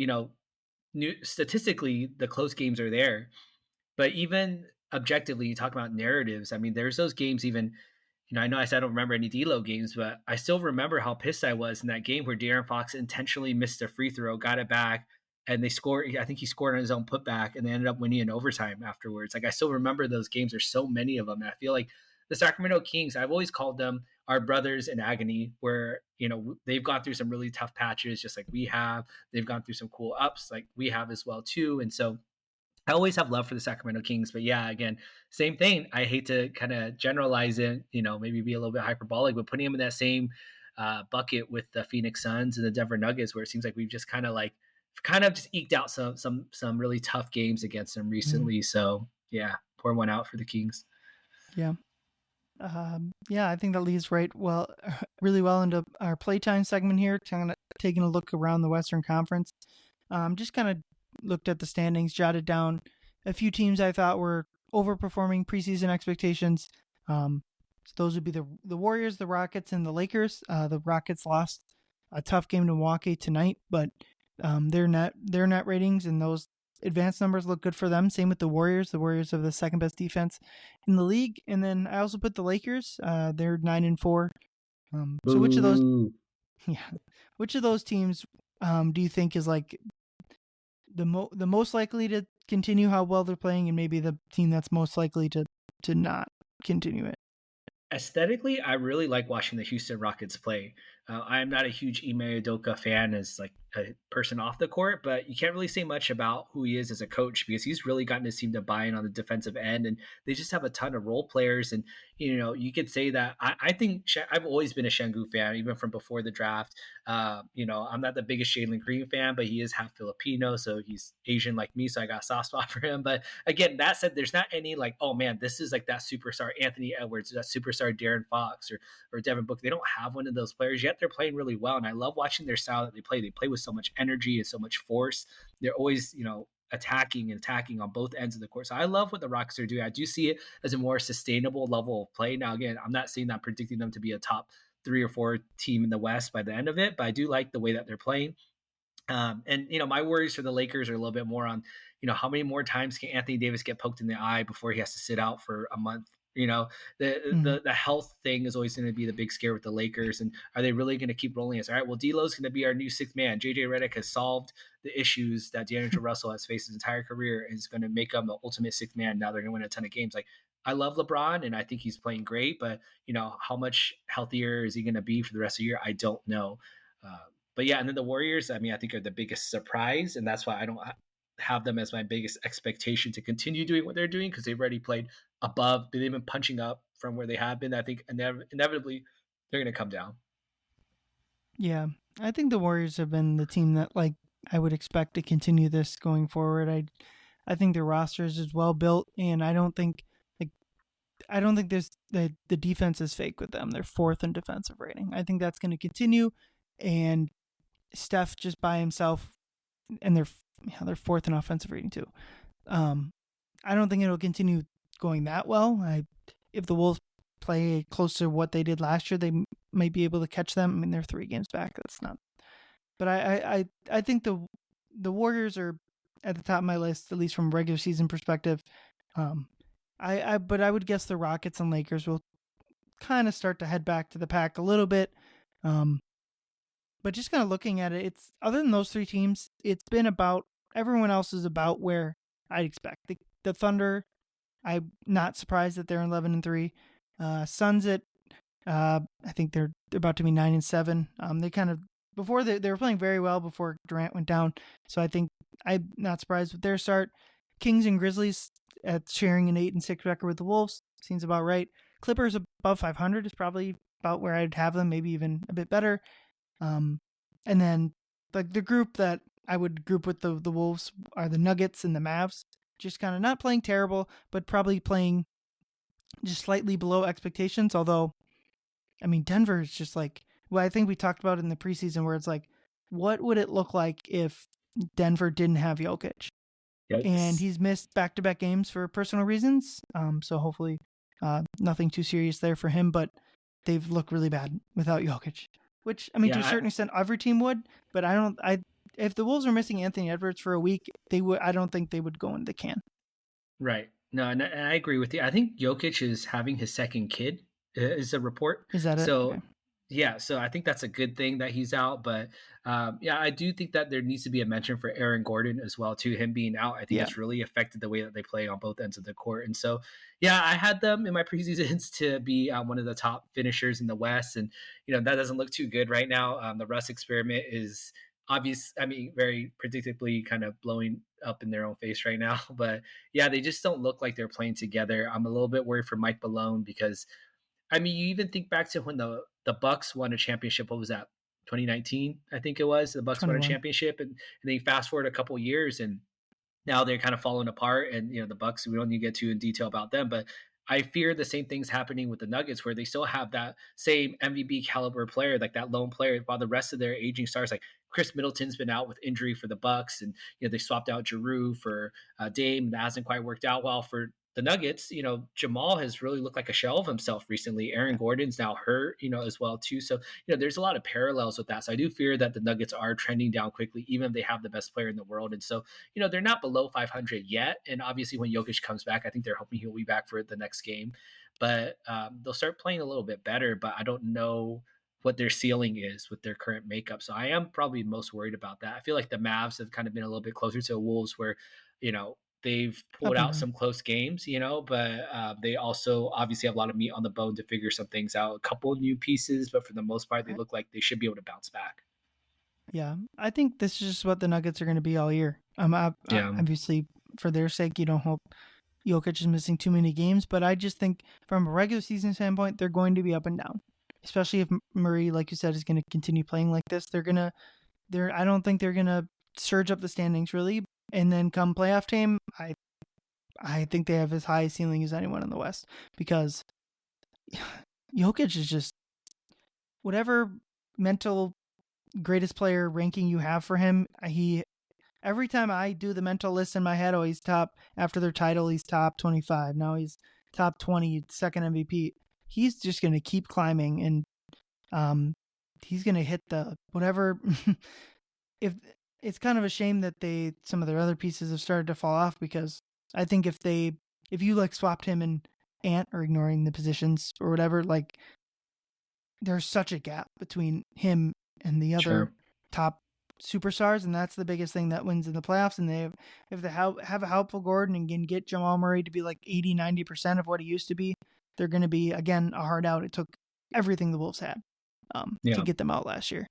statistically, the close games are there, but even objectively, you talk about narratives. I mean, there's those games. Even, I know I said I don't remember any D'Lo games, but I still remember how pissed I was in that game where De'Aaron Fox intentionally missed a free throw, got it back, and they scored. I think he scored on his own putback, and they ended up winning in overtime afterwards. Like I still remember those games. There's so many of them, and I feel like the Sacramento Kings, I've always called them our brothers in agony, where they've gone through some really tough patches just like we have. They've gone through some cool ups like we have as well too. And so I always have love for the Sacramento Kings, but yeah, again, same thing. I hate to kind of generalize it, maybe be a little bit hyperbolic, but putting them in that same bucket with the Phoenix Suns and the Denver Nuggets, where it seems like we've just kind of just eked out some really tough games against them recently. So yeah, pour one out for the Kings. Yeah. I think that leads really well into our playtime segment here, kind of taking a look around the Western Conference. Just kind of looked at the standings, jotted down a few teams I thought were overperforming preseason expectations. So those would be the Warriors, the Rockets, and the Lakers. The Rockets lost a tough game to Milwaukee tonight, but their net ratings and those advanced numbers look good for them. Same with the Warriors. The Warriors have the second best defense in the league. And then I also put the Lakers. They're 9-4. So which of those teams do you think is like the most likely to continue how well they're playing, and maybe the team that's most likely to not continue it? Aesthetically, I really like watching the Houston Rockets play. I am not a huge Ime Udoka fan as like a person off the court, but you can't really say much about who he is as a coach because he's really gotten his team to buy in on the defensive end, and they just have a ton of role players. And you could say that I think I've always been a Şengün fan, even from before the draft. I'm not the biggest Jalen Green fan, but he is half Filipino, so he's Asian like me, so I got a soft spot for him. But again, that said, there's not any like, oh man, this is like that superstar Anthony Edwards, that superstar De'Aaron Fox or Devin Booker. They don't have one of those players yet. They're playing really well, and I love watching their style that they play. They play with with so much energy and so much force. They're always, attacking and attacking on both ends of the court. So I love what the Rockets are doing. I do see it as a more sustainable level of play. Now, again, I'm not saying that I'm predicting them to be a top 3 or 4 team in the West by the end of it, but I do like the way that they're playing. And my worries for the Lakers are a little bit more on, how many more times can Anthony Davis get poked in the eye before he has to sit out for a month? The health thing is always going to be the big scare with the Lakers. And are they really going to keep rolling us? All right, well, D'Lo's going to be our new sixth man. JJ Redick has solved the issues that D'Angelo Russell has faced his entire career and is going to make him the ultimate sixth man. Now they're going to win a ton of games. Like, I love LeBron and I think he's playing great, but how much healthier is he going to be for the rest of the year? I don't know. But yeah, and then the Warriors, I think are the biggest surprise, and that's why I don't have them as my biggest expectation to continue doing what they're doing, because they've already played above, they've been punching up from where they have been. I think inevitably they're going to come down. Yeah, I think the Warriors have been the team that I would expect to continue this going forward. I think their roster is well built, and I don't think there's the defense is fake with them. They're 4th in defensive rating. I think that's going to continue, and Steph just by himself, and they're 4th in offensive rating too. I don't think it'll continue going that well. If the Wolves play close to what they did last year, they might be able to catch them. They're 3 games back. That's not. But I think the Warriors are at the top of my list, at least from a regular season perspective. But I would guess the Rockets and Lakers will kind of start to head back to the pack a little bit. But just kind of looking at it, it's other than those 3 teams, it's been about everyone else is about where I'd expect. The Thunder, I'm not surprised that they're 11-3. Suns at I think they're about to be 9-7. They kind of before they were playing very well before Durant went down, so I think I'm not surprised with their start. Kings and Grizzlies at sharing an 8-6 record with the Wolves seems about right. Clippers above 500 is probably about where I'd have them, maybe even a bit better. And then the group that I would group with the Wolves are the Nuggets and the Mavs. Just kind of not playing terrible, but probably playing just slightly below expectations. Although, Denver is just I think we talked about in the preseason where it's what would it look like if Denver didn't have Jokic? Yikes. And he's missed back-to-back games for personal reasons. So hopefully nothing too serious there for him, but they've looked really bad without Jokic. Which, to a certain extent, every team would, but if the Wolves are missing Anthony Edwards for a week, I don't think they would go into the can. Right. No, and I agree with you. I think Jokic is having his second kid, is a report. Is that it? So, okay. Yeah, so I think that's a good thing that he's out. But I do think that there needs to be a mention for Aaron Gordon as well, too. Him being out, I think it's really affected the way that they play on both ends of the court. And so, I had them in my preseasons to be one of the top finishers in the West. And, that doesn't look too good right now. The Russ experiment is obvious. Very predictably kind of blowing up in their own face right now. But they just don't look like they're playing together. I'm a little bit worried for Mike Malone because, you even think back to when the Bucks won a championship. What was that? 2019, I think it was. The Bucks 21. won a championship, and then fast forward a couple years, and now they're kind of falling apart. And the Bucks, we don't need to get too in detail about them, but I fear the same thing's happening with the Nuggets, where they still have that same MVP caliber player, like that lone player, while the rest of their aging stars, like Chris Middleton's been out with injury for the Bucks, and they swapped out Giroux for Dame. That hasn't quite worked out well for the Nuggets. Jamal has really looked like a shell of himself recently. Aaron Gordon's now hurt, as well too. So, there's a lot of parallels with that. So I do fear that the Nuggets are trending down quickly, even if they have the best player in the world. And so, they're not below 500 yet. And obviously when Jokic comes back, I think they're hoping he'll be back for the next game, but they'll start playing a little bit better, but I don't know what their ceiling is with their current makeup. So I am probably most worried about that. I feel like the Mavs have kind of been a little bit closer to the Wolves where, they've pulled out some close games, but they also obviously have a lot of meat on the bone to figure some things out. A couple new pieces, but for the most part, they look like they should be able to bounce back. Yeah, I think this is just what the Nuggets are going to be all year. Obviously, for their sake, you don't hope Jokic is missing too many games, but I just think from a regular season standpoint, they're going to be up and down. Especially if Murray, like you said, is going to continue playing like this. I don't think they're going to surge up the standings really. And then come playoff time, I think they have as high a ceiling as anyone in the West because Jokic is just whatever mental greatest player ranking you have for him. Every time I do the mental list in my head, oh, he's top after their title, he's top 25. Now he's top 20, second MVP. He's just going to keep climbing, and he's going to hit the whatever. If it's kind of a shame that some of their other pieces have started to fall off, because I think if you like swapped him and Ant, or ignoring the positions or whatever, like there's such a gap between him and the other top superstars, and that's the biggest thing that wins in the playoffs. And if they have a helpful Gordon and can get Jamal Murray to be like 80-90% of what he used to be, they're going to be, again, a hard out. It took everything the Wolves had to get them out last year.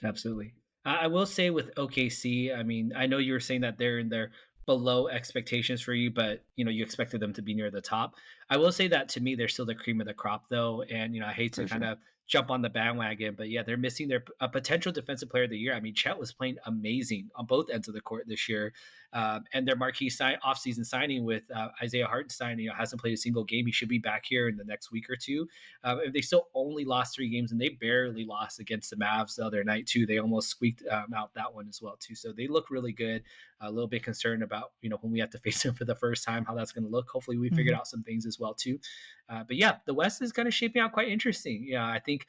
Absolutely. I will say with OKC, I mean, I know you were saying that they're in their below expectations for you, but you expected them to be near the top. I will say that to me, they're still the cream of the crop, though, and I hate to kind of jump on the bandwagon, but yeah, they're missing their potential defensive player of the year. I mean, Chet was playing amazing on both ends of the court this year, and their marquee offseason signing with Isaiah Hartenstein, hasn't played a single game. He should be back here in the next week or two. They still only lost 3 games, and they barely lost against the Mavs the other night too. They almost squeaked out that one as well too. So they look really good. A little bit concerned about when we have to face them for the first time, how that's going to look. Hopefully we figured out some things as well too. But yeah, the West is kind of shaping out quite interesting. Yeah, I think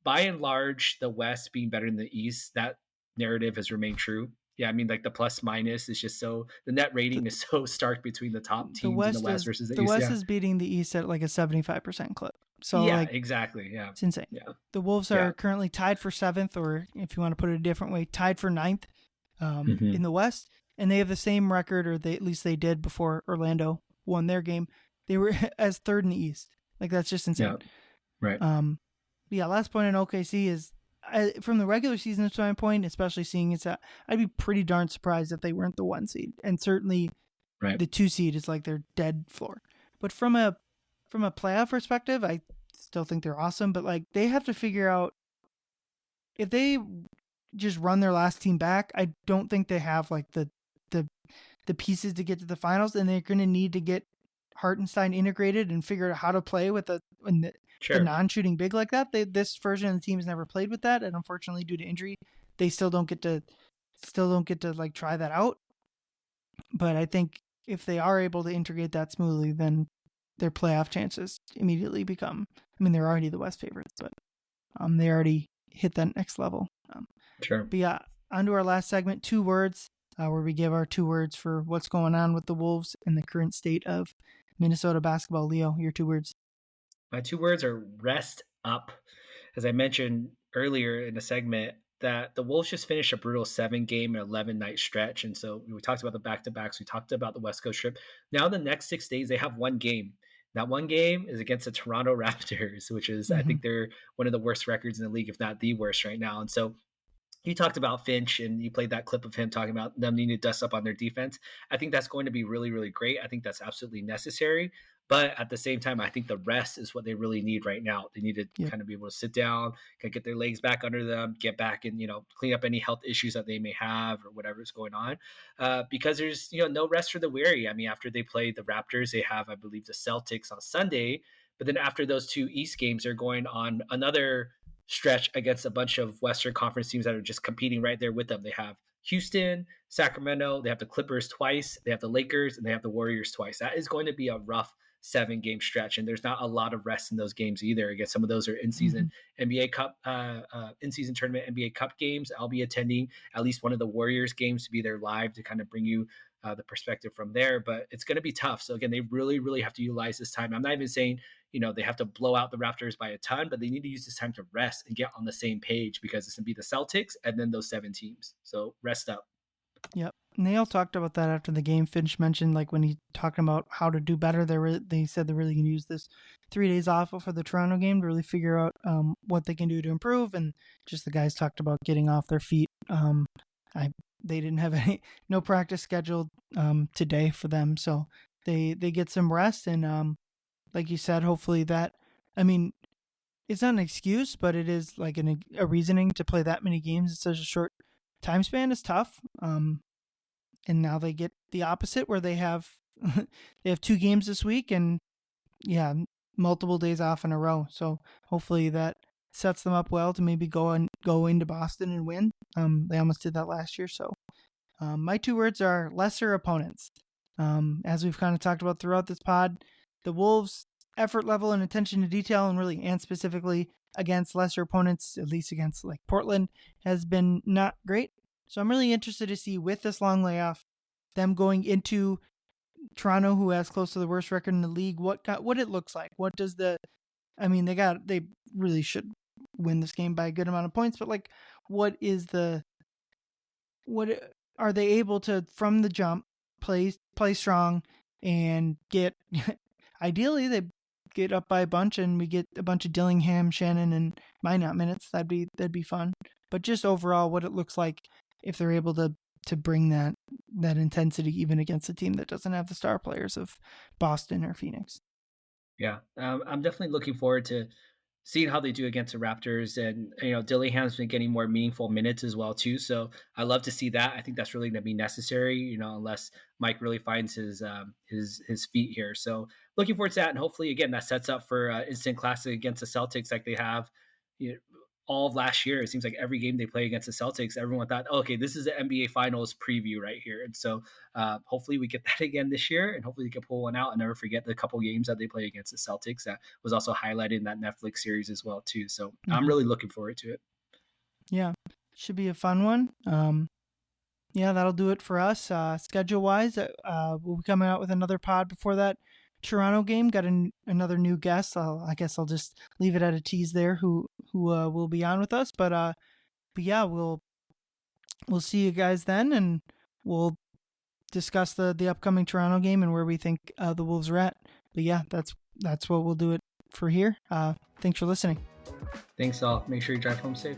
by and large, the West being better than the East, that narrative has remained true. Yeah, I mean, like the plus minus is just the net rating is so stark between the top teams in the West versus the East. The West is beating the East at like a 75% clip. So yeah, exactly. Yeah, it's insane. Yeah. The Wolves are currently tied for 7th, or if you want to put it a different way, tied for 9th in the West, and they have the same record, or at least they did before Orlando won their game. They were as 3rd in the East. Like, that's just insane. Yeah. Right. Yeah, last point on OKC is, from the regular season standpoint, especially seeing it's I'd be pretty darn surprised if they weren't the 1 seed, and certainly the 2 seed is like their dead floor. But from a playoff perspective, I still think they're awesome. But like, they have to figure out, if they just run their last team back, I don't think they have like the pieces to get to the finals, and they're going to need to get Hartenstein integrated and figure out how to play with the non-shooting big like that. This version of the team has never played with that, and unfortunately, due to injury, they still don't get to like try that out. But I think if they are able to integrate that smoothly, then their playoff chances immediately become. I mean, they're already the West favorites, but they already hit that next level. But yeah, on to our last segment, 2 words, where we give our 2 words for what's going on with the Wolves in the current state of Minnesota basketball. Leo, your 2 words. My 2 words are rest up. As I mentioned earlier in the segment, that the Wolves just finished a brutal 7-game and 11-night stretch. And so we talked about the back-to-backs. We talked about the West Coast trip. Now the next 6 days, they have 1 game. That 1 game is against the Toronto Raptors, which is, I think they're one of the worst records in the league, if not the worst right now. And so you talked about Finch, and you played that clip of him talking about them needing to dust up on their defense. I think that's going to be really, really great. I think that's absolutely necessary. But at the same time, I think the rest is what they really need right now. They need to kind of be able to sit down, kind of get their legs back under them, get back and, clean up any health issues that they may have or whatever is going on. Because there's, no rest for the weary. I mean, after they play the Raptors, they have, I believe, the Celtics on Sunday. But then after those 2 East games, they're going on another stretch against a bunch of Western Conference teams that are just competing right there with them. They have Houston, Sacramento, they have the Clippers twice, they have the Lakers, and they have the Warriors twice. That is going to be a rough 7-game stretch, and there's not a lot of rest in those games either. Again, some of those are in-season NBA Cup, in-season tournament NBA Cup games. I'll be attending at least one of the Warriors games to be there live to kind of bring you the perspective from there, but it's going to be tough. So again, they really, really have to utilize this time. I'm not even saying, they have to blow out the Raptors by a ton, but they need to use this time to rest and get on the same page, because it's going to be the Celtics and then those 7 teams. So rest up. Yep. And they all talked about that after the game. Finch mentioned, like, when he talking about how to do better, they said they're really going to use this 3 days off for the Toronto game to really figure out what they can do to improve. And just the guys talked about getting off their feet. They didn't have no practice scheduled today for them, so they get some rest. And like you said, hopefully that, I mean, it's not an excuse, but it is like a reasoning to play that many games in such a short time span is tough. And now they get the opposite, where they have 2 games this week, and multiple days off in a row. So hopefully that sets them up well to maybe go into Boston and win. They almost did that last year. So my 2 words are lesser opponents. As we've kind of talked about throughout this pod, the Wolves' effort level and attention to detail, and specifically against lesser opponents, at least against like Portland, has been not great. So I'm really interested to see, with this long layoff, them going into Toronto, who has close to the worst record in the league, what it looks like. What does they really should win this game by a good amount of points, but like, what are they able to, from the jump, play strong and get ideally they get up by a bunch and we get a bunch of Dillingham, Shannon, and Minot minutes. That'd be fun. But just overall, what it looks like if they're able to bring that intensity even against a team that doesn't have the star players of Boston or Phoenix. Yeah, I'm definitely looking forward to seeing how they do against the Raptors, and Dillingham's been getting more meaningful minutes as well too. So I love to see that. I think that's really going to be necessary, unless Mike really finds his feet here. So looking forward to that, and hopefully again that sets up for instant classic against the Celtics like they have all of last year. It seems like every game they play against the Celtics, everyone thought, okay, this is the NBA Finals preview right here. And so hopefully we get that again this year, and hopefully we can pull one out and never forget the couple games that they play against the Celtics. That was also highlighted in that Netflix series as well too. So I'm really looking forward to it. Yeah, should be a fun one. Yeah, that'll do it for us. Schedule wise, we'll be coming out with another pod before that Toronto game. Got another new guest. I guess I'll just leave it at a tease there. Who will be on with us? But yeah, we'll see you guys then, and we'll discuss the upcoming Toronto game and where we think the Wolves are at. But yeah, that's what we'll do it for here. Thanks for listening. Thanks all. Make sure you drive home safe.